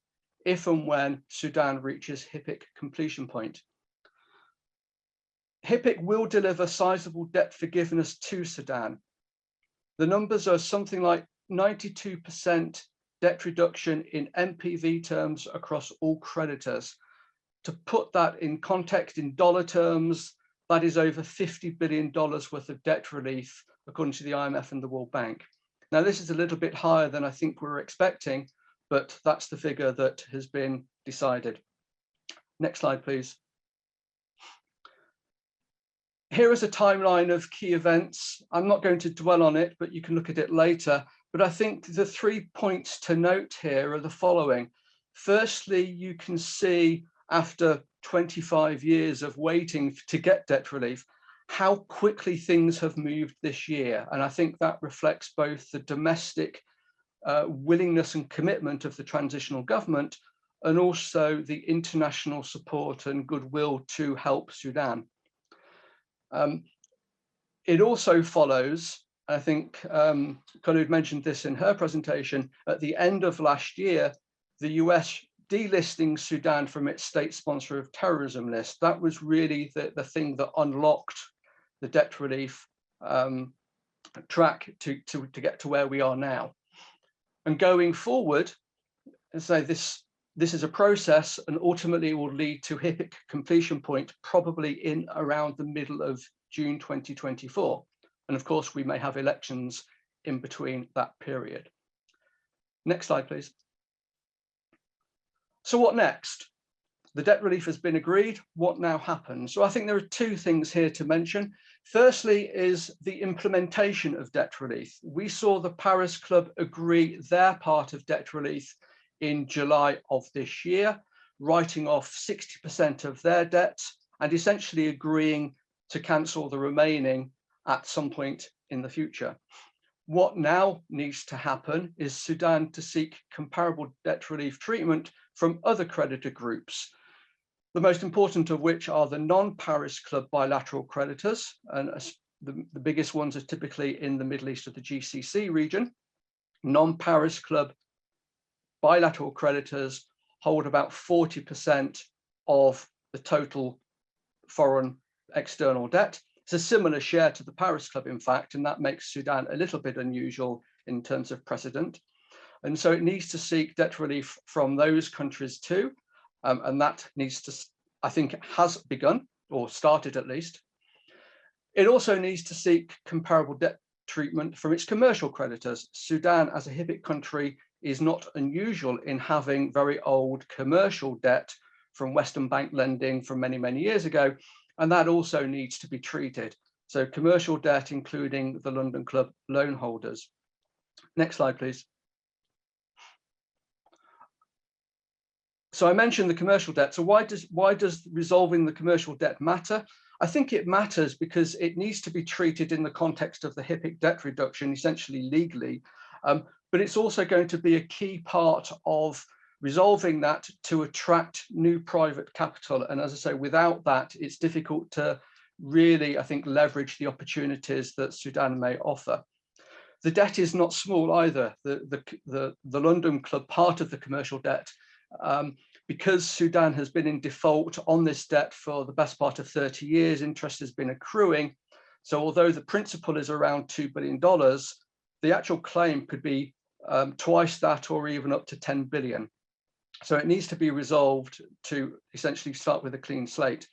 if and when Sudan reaches HIPC completion point. HIPC will deliver sizable debt forgiveness to Sudan. The numbers are something like 92% debt reduction in NPV terms across all creditors. To put that in context in dollar terms, that is over $50 billion worth of debt relief, according to the IMF and the World Bank. Now, this is a little bit higher than I think we were expecting, but that's the figure that has been decided. Next slide, please. Here is a timeline of key events. I'm not going to dwell on it, but you can look at it later. But I think the 3 points to note here are the following. Firstly, you can see after 25 years of waiting to get debt relief, how quickly things have moved this year. And I think that reflects both the domestic willingness and commitment of the transitional government, and also the international support and goodwill to help Sudan. It also follows, I think Kholood mentioned this in her presentation, at the end of last year, the US delisting Sudan from its state sponsor of terrorism list. That was really the thing that unlocked the debt relief track to get to where we are now. And going forward, as I say, this is a process, and ultimately it will lead to HIPC completion point probably in around the middle of June 2024. And of course, we may have elections in between that period. Next slide, please. So what next? The debt relief has been agreed. What now happens? So I think there are two things here to mention. Firstly is the implementation of debt relief. We saw the Paris Club agree their part of debt relief in July of this year, writing off 60% of their debt and essentially agreeing to cancel the remaining at some point in the future. What now needs to happen is Sudan to seek comparable debt relief treatment from other creditor groups, the most important of which are the non-Paris Club bilateral creditors, and the biggest ones are typically in the Middle East of the GCC region. Non-Paris Club bilateral creditors hold about 40% of the total foreign external debt. It's a similar share to the Paris Club, in fact, and that makes Sudan a little bit unusual in terms of precedent. And so it needs to seek debt relief from those countries too. And that needs to, I think, has begun or started at least. It also needs to seek comparable debt treatment from its commercial creditors. Sudan, as a HIPC country, is not unusual in having very old commercial debt from Western bank lending from many, many years ago. And that also needs to be treated. So commercial debt, including the London Club loan holders. Next slide, please. So I mentioned the commercial debt. So why does resolving the commercial debt matter? I think it matters because it needs to be treated in the context of the HIPC debt reduction, essentially legally. But it's also going to be a key part of resolving that to attract new private capital. And as I say, without that, it's difficult to really, I think, leverage the opportunities that Sudan may offer. The debt is not small either. The London Club part of the commercial debt, because Sudan has been in default on this debt for the best part of 30 years, interest has been accruing. So although the principal is around $2 billion, the actual claim could be twice that or even up to 10 billion. So it needs to be resolved to essentially start with a clean slate.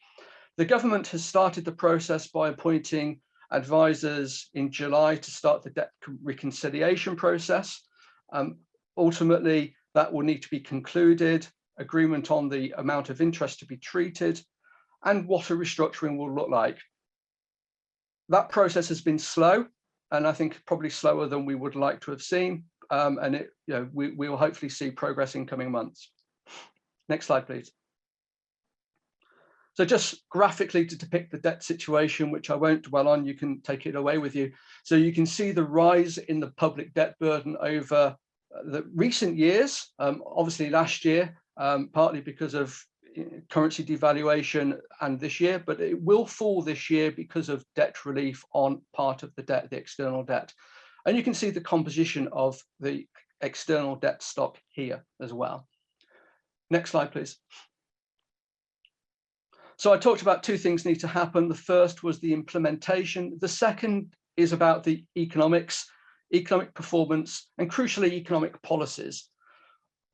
The government has started the process by appointing advisors in July to start the debt reconciliation process. Ultimately, that will need to be concluded, agreement on the amount of interest to be treated, and what a restructuring will look like. That process has been slow, and I think probably slower than we would like to have seen. And we will hopefully see progress in coming months. Next slide, please. So just graphically to depict the debt situation, which I won't dwell on, you can take it away with you. So you can see the rise in the public debt burden over the recent years, obviously last year, partly because of currency devaluation and this year, but it will fall this year because of debt relief on part of the debt, the external debt. And you can see the composition of the external debt stock here as well. Next slide, please. So I talked about two things need to happen. The first was the implementation. The second is about the economics, economic performance, and crucially, economic policies.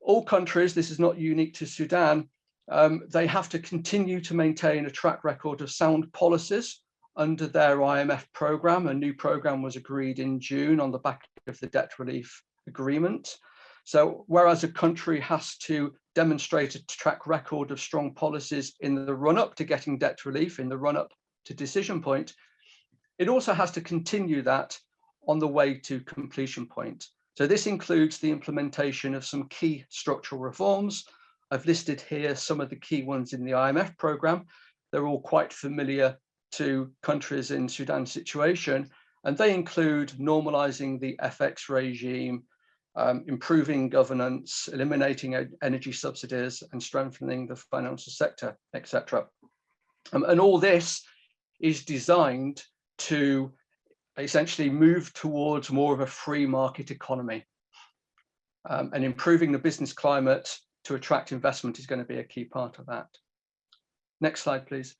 All countries, this is not unique to Sudan, they have to continue to maintain a track record of sound policies under their IMF program. A new program was agreed in June on the back of the debt relief agreement. So whereas a country has to demonstrate a track record of strong policies in the run-up to getting debt relief, in the run-up to decision point, it also has to continue that on the way to completion point. So this includes the implementation of some key structural reforms. I've listed here some of the key ones in the IMF program. They're all quite familiar to countries in Sudan's situation, and they include normalizing the FX regime, improving governance, eliminating energy subsidies, and strengthening the financial sector, etc. And all this is designed to essentially move towards more of a free market economy. And improving the business climate to attract investment is going to be a key part of that. Next slide, please.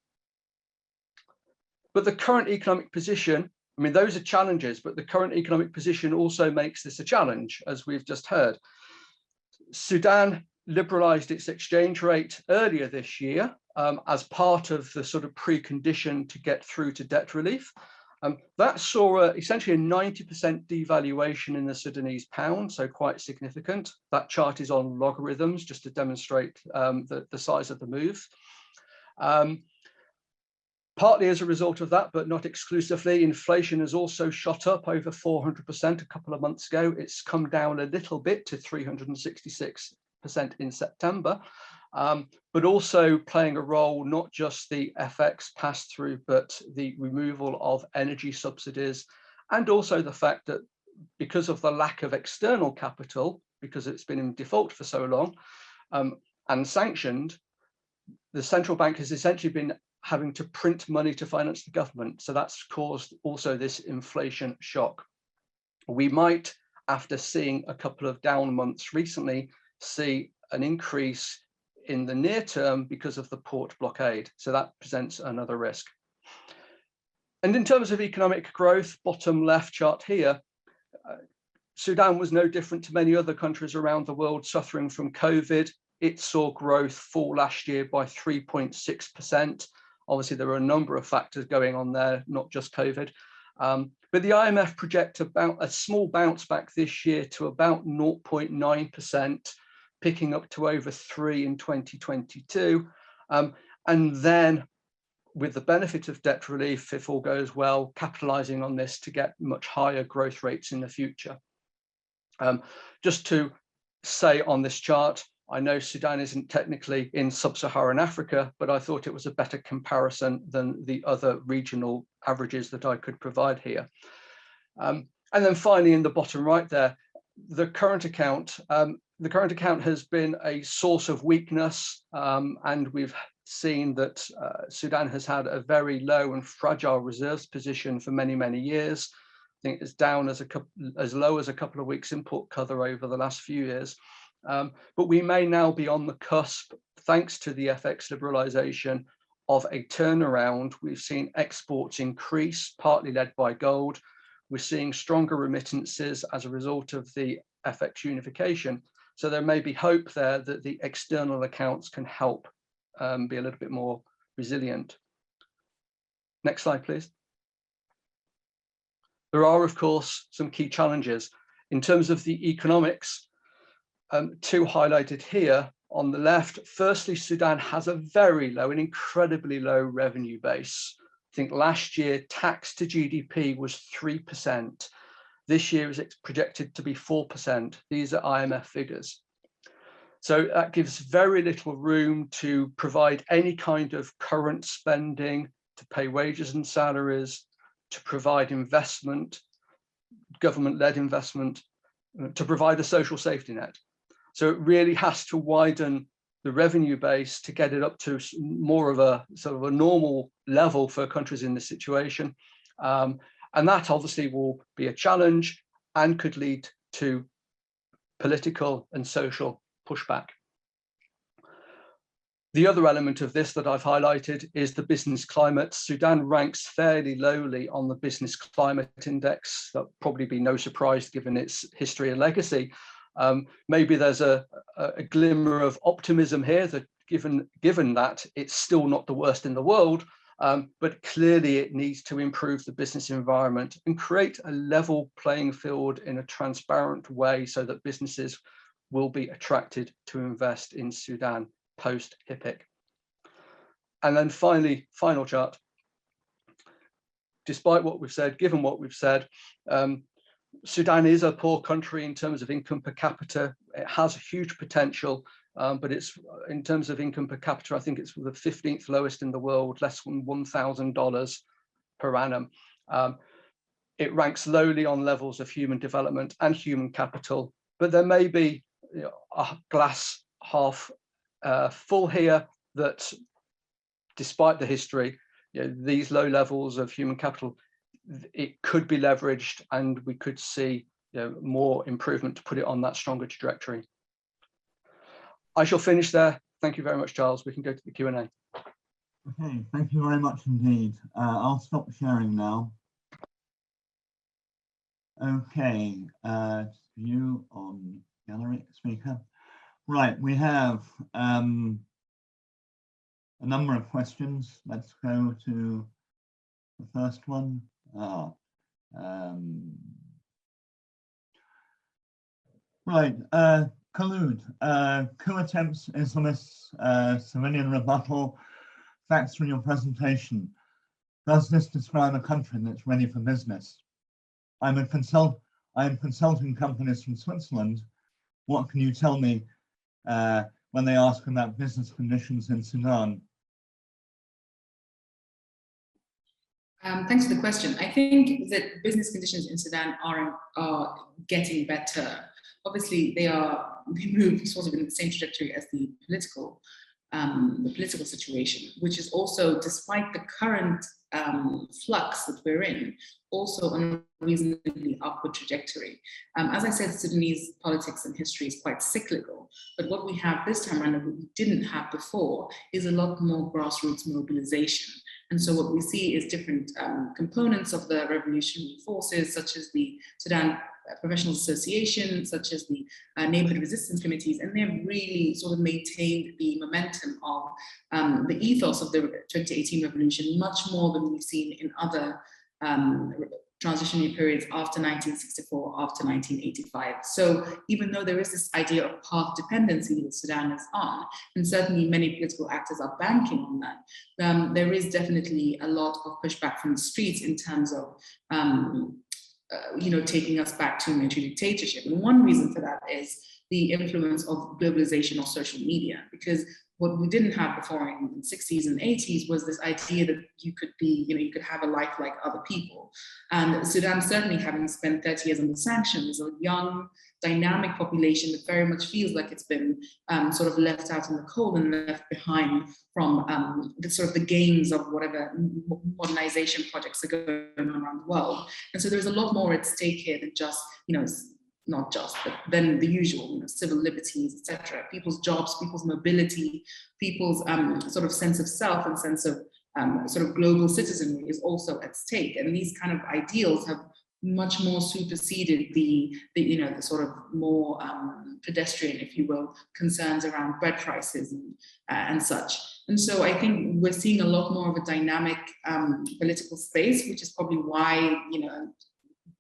But the current economic position, I mean, those are challenges, but the current economic position also makes this a challenge, as we've just heard. Sudan liberalized its exchange rate earlier this year as part of the sort of precondition to get through to debt relief. That saw essentially a 90% devaluation in the Sudanese pound, so quite significant. That chart is on logarithms just to demonstrate the size of the move. Partly as a result of that, but not exclusively, inflation has also shot up over 400% a couple of months ago. It's come down a little bit to 366% in September, but also playing a role, not just the FX pass-through, but the removal of energy subsidies, and also the fact that because of the lack of external capital, because it's been in default for so long and sanctioned, the central bank has essentially been having to print money to finance the government. So that's caused also this inflation shock. We might, after seeing a couple of down months recently, see an increase in the near term because of the port blockade. So that presents another risk. And in terms of economic growth, bottom left chart here, Sudan was no different to many other countries around the world suffering from COVID. It saw growth fall last year by 3.6%. Obviously, there are a number of factors going on there, not just COVID. But the IMF project about a small bounce back this year to about 0.9%, picking up to over 3% in 2022. And then with the benefit of debt relief, if all goes well, capitalizing on this to get much higher growth rates in the future. Just to say on this chart, I know Sudan isn't technically in sub-Saharan Africa, but I thought it was a better comparison than the other regional averages that I could provide here. And then finally, in the bottom right there, the current account. The current account has been a source of weakness, and we've seen that Sudan has had a very low and fragile reserves position for many, many years. I think it's down as low as a couple of weeks import cover over the last few years. But we may now be on the cusp, thanks to the FX liberalization, of a turnaround. We've seen exports increase, partly led by gold. We're seeing stronger remittances as a result of the FX unification. So there may be hope there that the external accounts can help be a little bit more resilient. Next slide, please. There are, of course, some key challenges. In terms of the economics, two highlighted here on the left. Firstly, Sudan has a very low, an incredibly low revenue base. I think last year, tax to GDP was 3%. This year is projected to be 4%. These are IMF figures. So that gives very little room to provide any kind of current spending, to pay wages and salaries, to provide investment, government-led investment, to provide a social safety net. So it really has to widen the revenue base to get it up to more of a sort of a normal level for countries in this situation. And that obviously will be a challenge and could lead to political and social pushback. The other element of this that I've highlighted is the business climate. Sudan ranks fairly lowly on the business climate index. That'll probably be no surprise given its history and legacy. Maybe there's a glimmer of optimism here that given that it's still not the worst in the world, but clearly it needs to improve the business environment and create a level playing field in a transparent way so that businesses will be attracted to invest in Sudan post-HIPC. And then finally, final chart. Despite what we've said, given what we've said, Sudan is a poor country in terms of income per capita. It has huge potential, but it's in terms of income per capita, I think it's the 15th lowest in the world, less than $1,000 per annum. It ranks lowly on levels of human development and human capital, but there may be a glass half full here that despite the history, these low levels of human capital, it could be leveraged and we could see more improvement to put it on that stronger trajectory. I shall finish there. Thank you very much, Charles. We can go to the Q&A. Okay, thank you very much indeed. I'll stop sharing now. Okay, view on gallery speaker. Right, we have a number of questions. Let's go to the first one. Right, Kholood, coup attempts, Islamists, civilian rebuttal, facts from your presentation. Does this describe a country that's ready for business? I am consulting companies from Switzerland. What can you tell me when they ask about business conditions in Sudan? Thanks for the question. I think that business conditions in Sudan are getting better. Obviously, they move sort of in the same trajectory as the political situation, which is also, despite the current flux that we're in, also on a reasonably upward trajectory. As I said, Sudanese politics and history is quite cyclical, but what we have this time around that we didn't have before is a lot more grassroots mobilization. And so what we see is different components of the revolutionary forces, such as the Sudan Professional Association, such as the neighborhood resistance committees, and they've really sort of maintained the momentum of the ethos of the 2018 revolution, much more than we've seen in other transitionary periods after 1964, after 1985. So even though there is this idea of path dependency that Sudan is on, and certainly many political actors are banking on that, there is definitely a lot of pushback from the streets in terms of taking us back to military dictatorship. And one reason for that is the influence of globalization or social media, because what we didn't have before in the 60s and 80s was this idea that you could be, you could have a life like other people. And Sudan, certainly having spent 30 years under sanctions, a young, dynamic population that very much feels like it's been sort of left out in the cold and left behind from the gains of whatever modernization projects are going on around the world. And so there's a lot more at stake here than just, not just, but then the usual, civil liberties, etc. People's jobs, people's mobility, people's sort of sense of self and sense of sort of global citizenry is also at stake. And these kind of ideals have much more superseded the sort of more pedestrian, if you will, concerns around bread prices and such. And so I think we're seeing a lot more of a dynamic political space, which is probably why,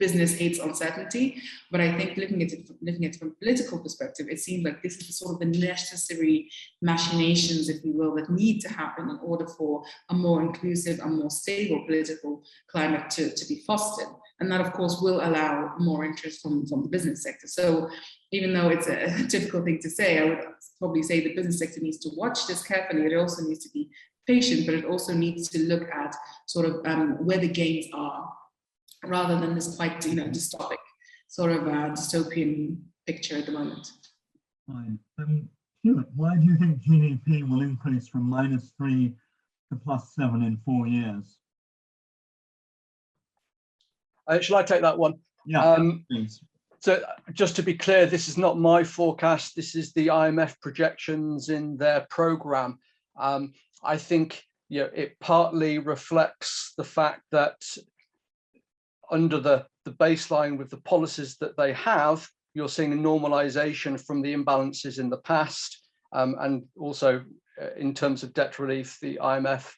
business hates uncertainty. But I think looking at it from a political perspective, it seems like this is sort of the necessary machinations, if you will, that need to happen in order for a more inclusive and more stable political climate to be fostered. And that, of course, will allow more interest from the business sector. So even though it's a difficult thing to say, I would probably say the business sector needs to watch this carefully. It also needs to be patient, but it also needs to look at sort of where the gains are, rather than this quite dystopic sort of dystopian picture at the moment. Fine. Stuart, why do you think GDP will increase from -3 to +7 in 4 years? Shall I take that one? Yeah, please. So just to be clear, this is not my forecast. This is the IMF projections in their program. I think it partly reflects the fact that under the baseline with the policies that they have, you're seeing a normalization from the imbalances in the past. And also in terms of debt relief, the IMF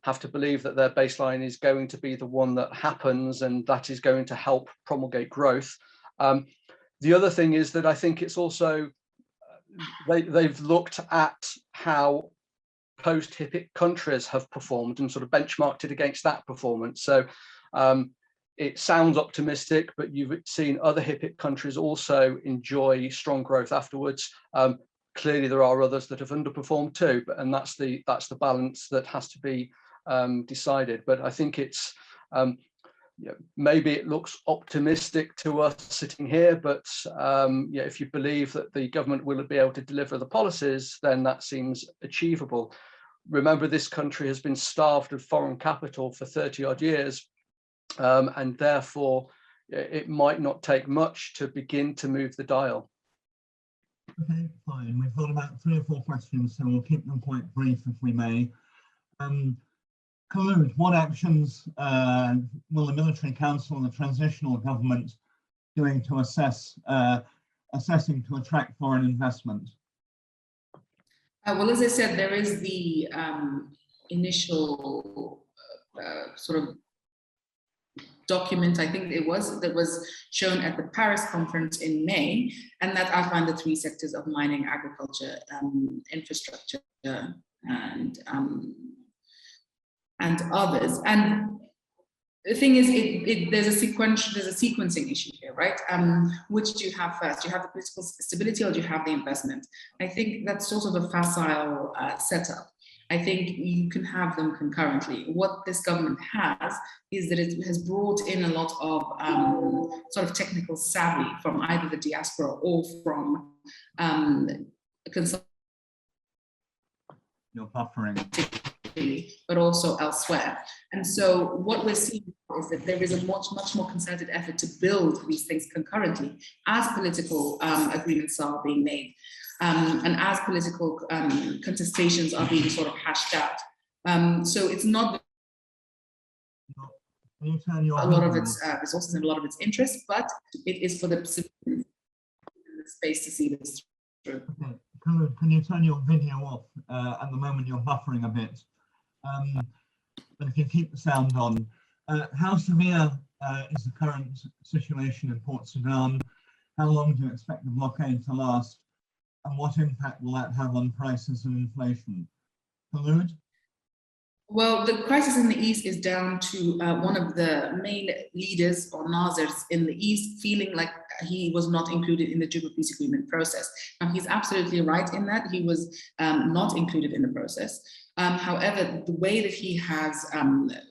have to believe that their baseline is going to be the one that happens, and that is going to help promulgate growth. The other thing is that I think it's also, they've looked at how post-HIPIC countries have performed and sort of benchmarked it against that performance. So it sounds optimistic, but you've seen other HIPIC countries also enjoy strong growth afterwards. Clearly, there are others that have underperformed too, and that's the balance that has to be decided. But I think it's maybe it looks optimistic to us sitting here, but if you believe that the government will be able to deliver the policies, then that seems achievable. Remember, this country has been starved of foreign capital for 30 odd years. And therefore, it might not take much to begin to move the dial. Okay, fine. We've got about 3 or 4 questions, so we'll keep them quite brief if we may. Kholood, what actions will the military council and the transitional government doing to assessing to attract foreign investment? Well, as I said, there is the initial sort of document, I think it was, that was shown at the Paris conference in May, and that outlined the three sectors of mining, agriculture, infrastructure, and others. And the thing is, there's a sequencing issue here, right? Which do you have first? Do you have the political stability or do you have the investment? I think that's sort of a facile setup. I think you can have them concurrently. What this government has is that it has brought in a lot of sort of technical savvy from either the diaspora or from You're buffering. But also elsewhere. And so what we're seeing is that there is a much more concerted effort to build these things concurrently as political agreements are being made. And as political contestations are being sort of hashed out. So it's not a lot of its resources and a lot of its interest, but it is for the space to see this through. Okay. Can you turn your video off? At the moment you're buffering a bit. But if you keep the sound on, how severe is the current situation in Port Sudan? How long do you expect the blockade to last? And what impact will that have on prices and inflation? Kholood? Well, the crisis in the East is down to one of the main leaders or Nazirs in the East feeling like he was not included in the Juba peace agreement process. Now, he's absolutely right in that he was not included in the process. However, the way that he has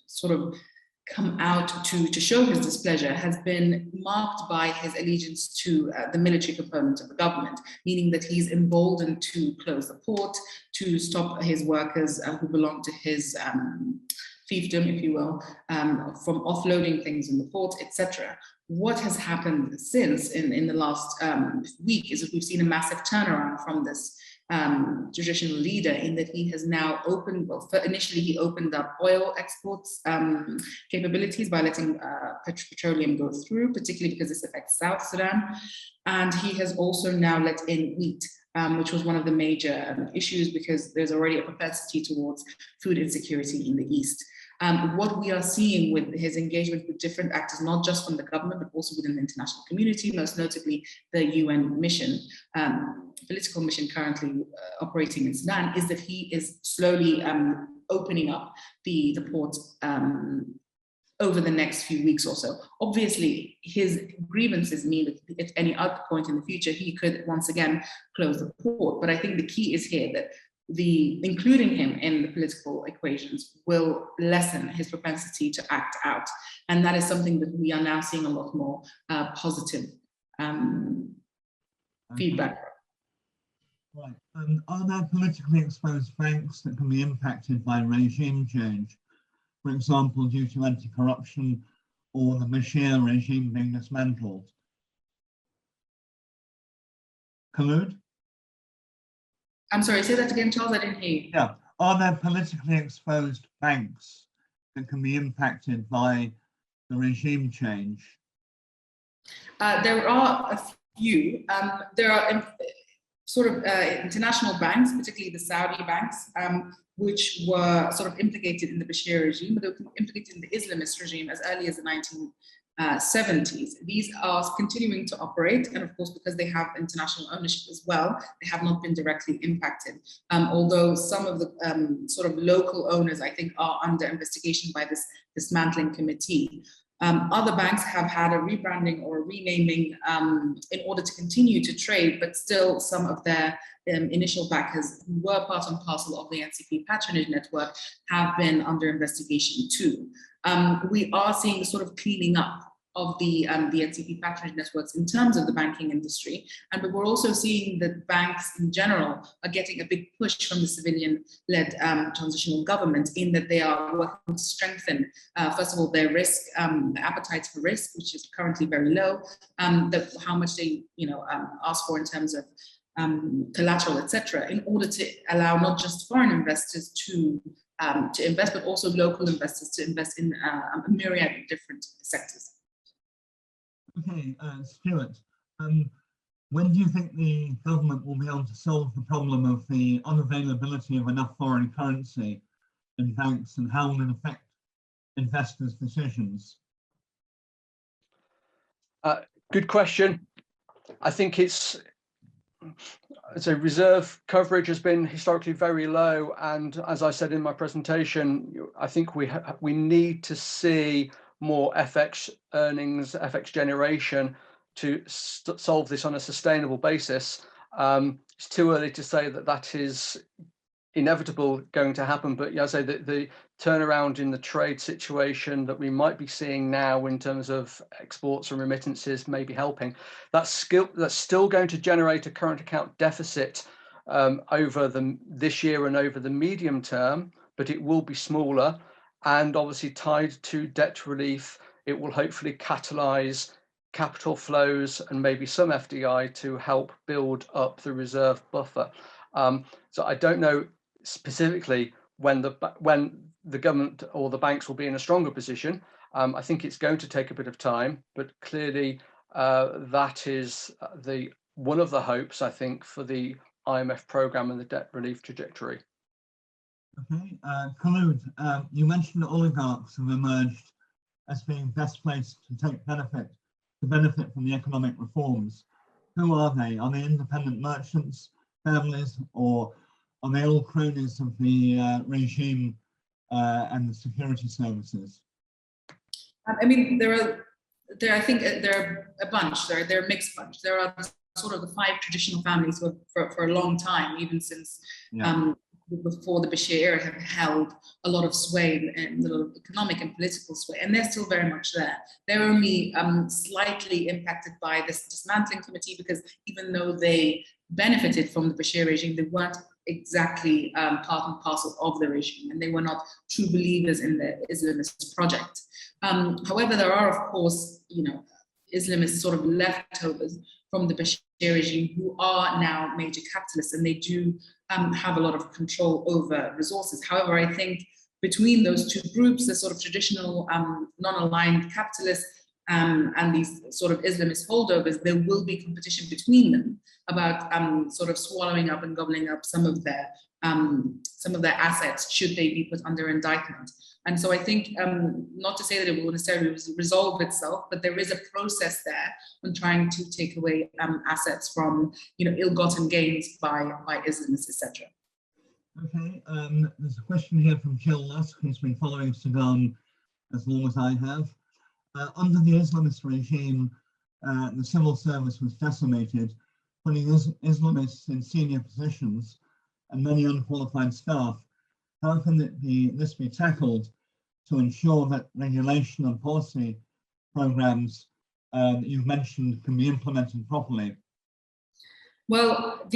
sort of come out to show his displeasure has been marked by his allegiance to the military component of the government, meaning that he's emboldened to close the port, to stop his workers who belong to his fiefdom, if you will, from offloading things in the port, etc. What has happened since in the last week is that we've seen a massive turnaround from this traditional leader, in that he has now opened, well, initially he opened up oil exports capabilities by letting petroleum go through, particularly because this affects South Sudan. And he has also now let in wheat, which was one of the major issues, because there's already a propensity towards food insecurity in the East. What we are seeing with his engagement with different actors, not just from the government, but also within the international community, most notably the UN mission, political mission currently operating in Sudan, is that he is slowly opening up the port over the next few weeks or so. Obviously, his grievances mean that at any other point in the future, he could once again close the port. But I think the key is here that including him in the political equations will lessen his propensity to act out. And that is something that we are now seeing a lot more positive feedback. Right. Are there politically exposed banks that can be impacted by regime change? For example, due to anti-corruption or the Bashir regime being dismantled? Kholood? I'm sorry, say that again, Charles, I didn't hear you. Yeah, are there politically exposed banks that can be impacted by the regime change? There are a few. There are sort of international banks, particularly the Saudi banks, which were sort of implicated in the Bashir regime, but they were implicated in the Islamist regime as early as the 1970s. These are continuing to operate, and of course, because they have international ownership as well, they have not been directly impacted. Although some of the sort of local owners, I think, are under investigation by this dismantling committee. Other banks have had a rebranding or a renaming in order to continue to trade, but still some of their initial backers who were part and parcel of the NCP patronage network have been under investigation too. We are seeing the sort of cleaning up of the NCP patronage networks in terms of the banking industry. But we're also seeing that banks in general are getting a big push from the civilian-led transitional government, in that they are working to strengthen, first of all, their risk, the appetite for risk, which is currently very low, how much they ask for in terms of collateral, etc., in order to allow not just foreign investors to invest, but also local investors to invest in a myriad of different sectors. Okay, Stuart, when do you think the government will be able to solve the problem of the unavailability of enough foreign currency in banks, and how will it affect investors' decisions? Good question. I think it's so reserve coverage has been historically very low, and as I said in my presentation, I think we need to see more FX earnings, FX generation to solve this on a sustainable basis. It's too early to say that that is inevitable going to happen, but yeah, I say that the turnaround in the trade situation that we might be seeing now in terms of exports and remittances may be helping. That's still going to generate a current account deficit over this year and over the medium term, but it will be smaller, and obviously tied to debt relief, it will hopefully catalyze capital flows and maybe some FDI to help build up the reserve buffer. So I don't know specifically when the government or the banks will be in a stronger position. I think it's going to take a bit of time, but clearly that is one of the hopes, I think, for the IMF program and the debt relief trajectory. Okay, Kholood, you mentioned oligarchs have emerged as being best placed to benefit from the economic reforms. Who are they? Are they independent merchants, families, or are they all cronies of the regime and the security services? I mean, I think there are a bunch. They're a mixed bunch. There are sort of the 5 traditional families who for a long time, even since before the Bashir era, have held a lot of sway and a lot of economic and political sway, and they're still very much there. They're only slightly impacted by this dismantling committee, because even though they benefited from the Bashir regime, they weren't exactly part and parcel of the regime, and they were not true believers in the Islamist project. However, there are, of course, Islamist sort of leftovers from the Bashir regime who are now major capitalists, and they do have a lot of control over resources. However, I think between those two groups, the sort of traditional non-aligned capitalists and these sort of Islamist holdovers, there will be competition between them about sort of swallowing up and gobbling up some of their assets should they be put under indictment. And so I think, not to say that it will necessarily resolve itself, but there is a process there on trying to take away assets from, ill-gotten gains by Islamists, etc. Okay, there's a question here from Jill Lusk, who's been following Sudan as long as I have. Under the Islamist regime, the civil service was decimated, putting Islamists in senior positions and many unqualified staff. How can this be tackled to ensure that regulation and policy programs that you've mentioned can be implemented properly? Well,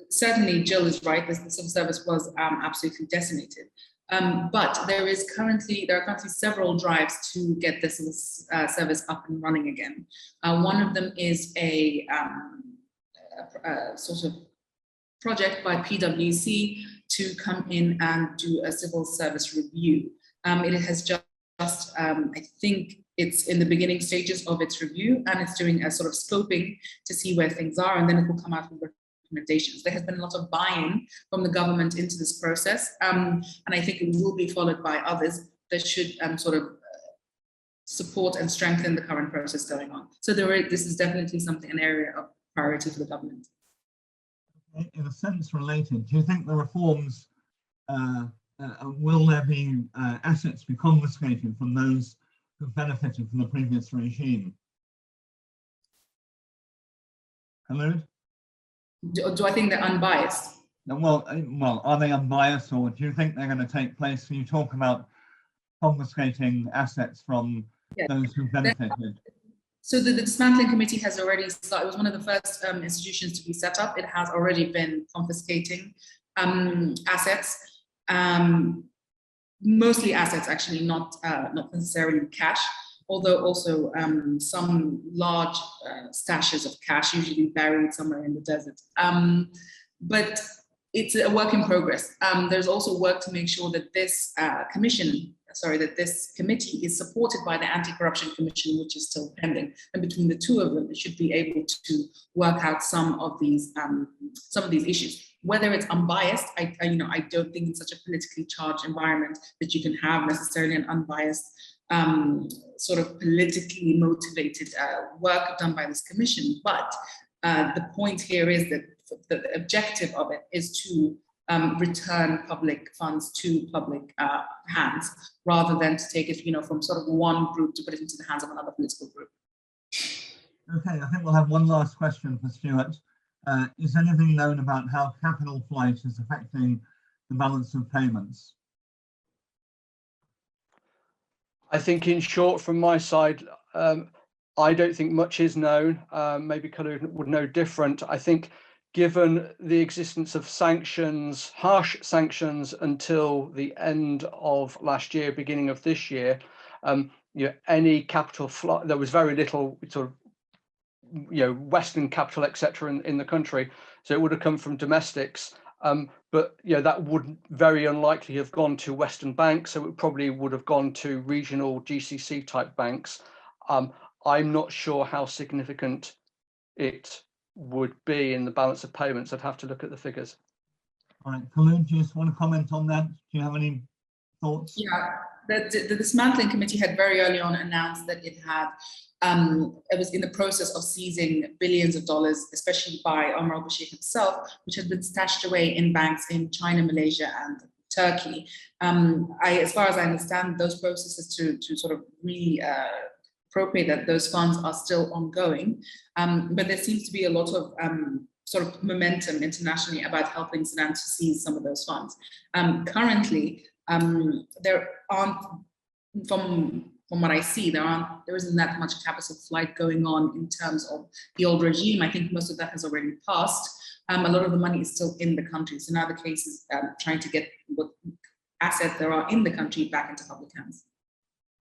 certainly Jill is right. The civil service was absolutely decimated. But there are currently several drives to get the civil service up and running again. One of them is a sort of project by PwC to come in and do a civil service review. It has just I think it's in the beginning stages of its review, and it's doing a sort of scoping to see where things are, and then it will come out with recommendations. There has been a lot of buy-in from the government into this process, and I think it will be followed by others that should sort of support and strengthen the current process going on. So this is definitely an area of priority for the government. In a sense related, do you think the reforms, will there be assets be confiscated from those who benefited from the previous regime? Kholood? Do I think they're unbiased? Well, are they unbiased, or do you think they're going to take place? You talk about confiscating assets from those who benefited. So the dismantling committee has already started. It was one of the first institutions to be set up. It has already been confiscating assets, mostly assets actually, not necessarily cash, although also some large stashes of cash, usually buried somewhere in the desert. But it's a work in progress. There's also work to make sure that this committee is supported by the Anti-Corruption Commission, which is still pending. And between the two of them, it should be able to work out some of these issues. Whether it's unbiased, I don't think in such a politically charged environment that you can have necessarily an unbiased sort of politically motivated work done by this commission. But the point here is that the objective of it is to return public funds to public hands, rather than to take it, from sort of one group to put it into the hands of another political group. Okay, I think we'll have one last question for Stuart. Is anything known about how capital flight is affecting the balance of payments? I think, in short, from my side, I don't think much is known. Maybe Kholood would know different. I think, given the existence of sanctions, harsh sanctions, until the end of last year, beginning of this year, any capital flight, there was very little sort of Western capital, etc., in the country, so it would have come from domestics. But that would very unlikely have gone to Western banks, so it probably would have gone to regional GCC type banks. I'm not sure how significant it would be in the balance of payments. I'd have to look at the figures. All right, Kholood, do you just want to comment on that? Do you have any thoughts? Yeah, the dismantling committee had very early on announced that it was in the process of seizing billions of dollars, especially by Omar al-Bashir himself, which had been stashed away in banks in China, Malaysia, and Turkey. As far as I understand, those processes to sort of really appropriate that, those funds are still ongoing. But there seems to be a lot of sort of momentum internationally about helping Sudan to seize some of those funds. Currently, there aren't, from what I see, there isn't that much capital flight going on in terms of the old regime. I think most of that has already passed. A lot of the money is still in the country. So now the case is trying to get what assets there are in the country back into public hands.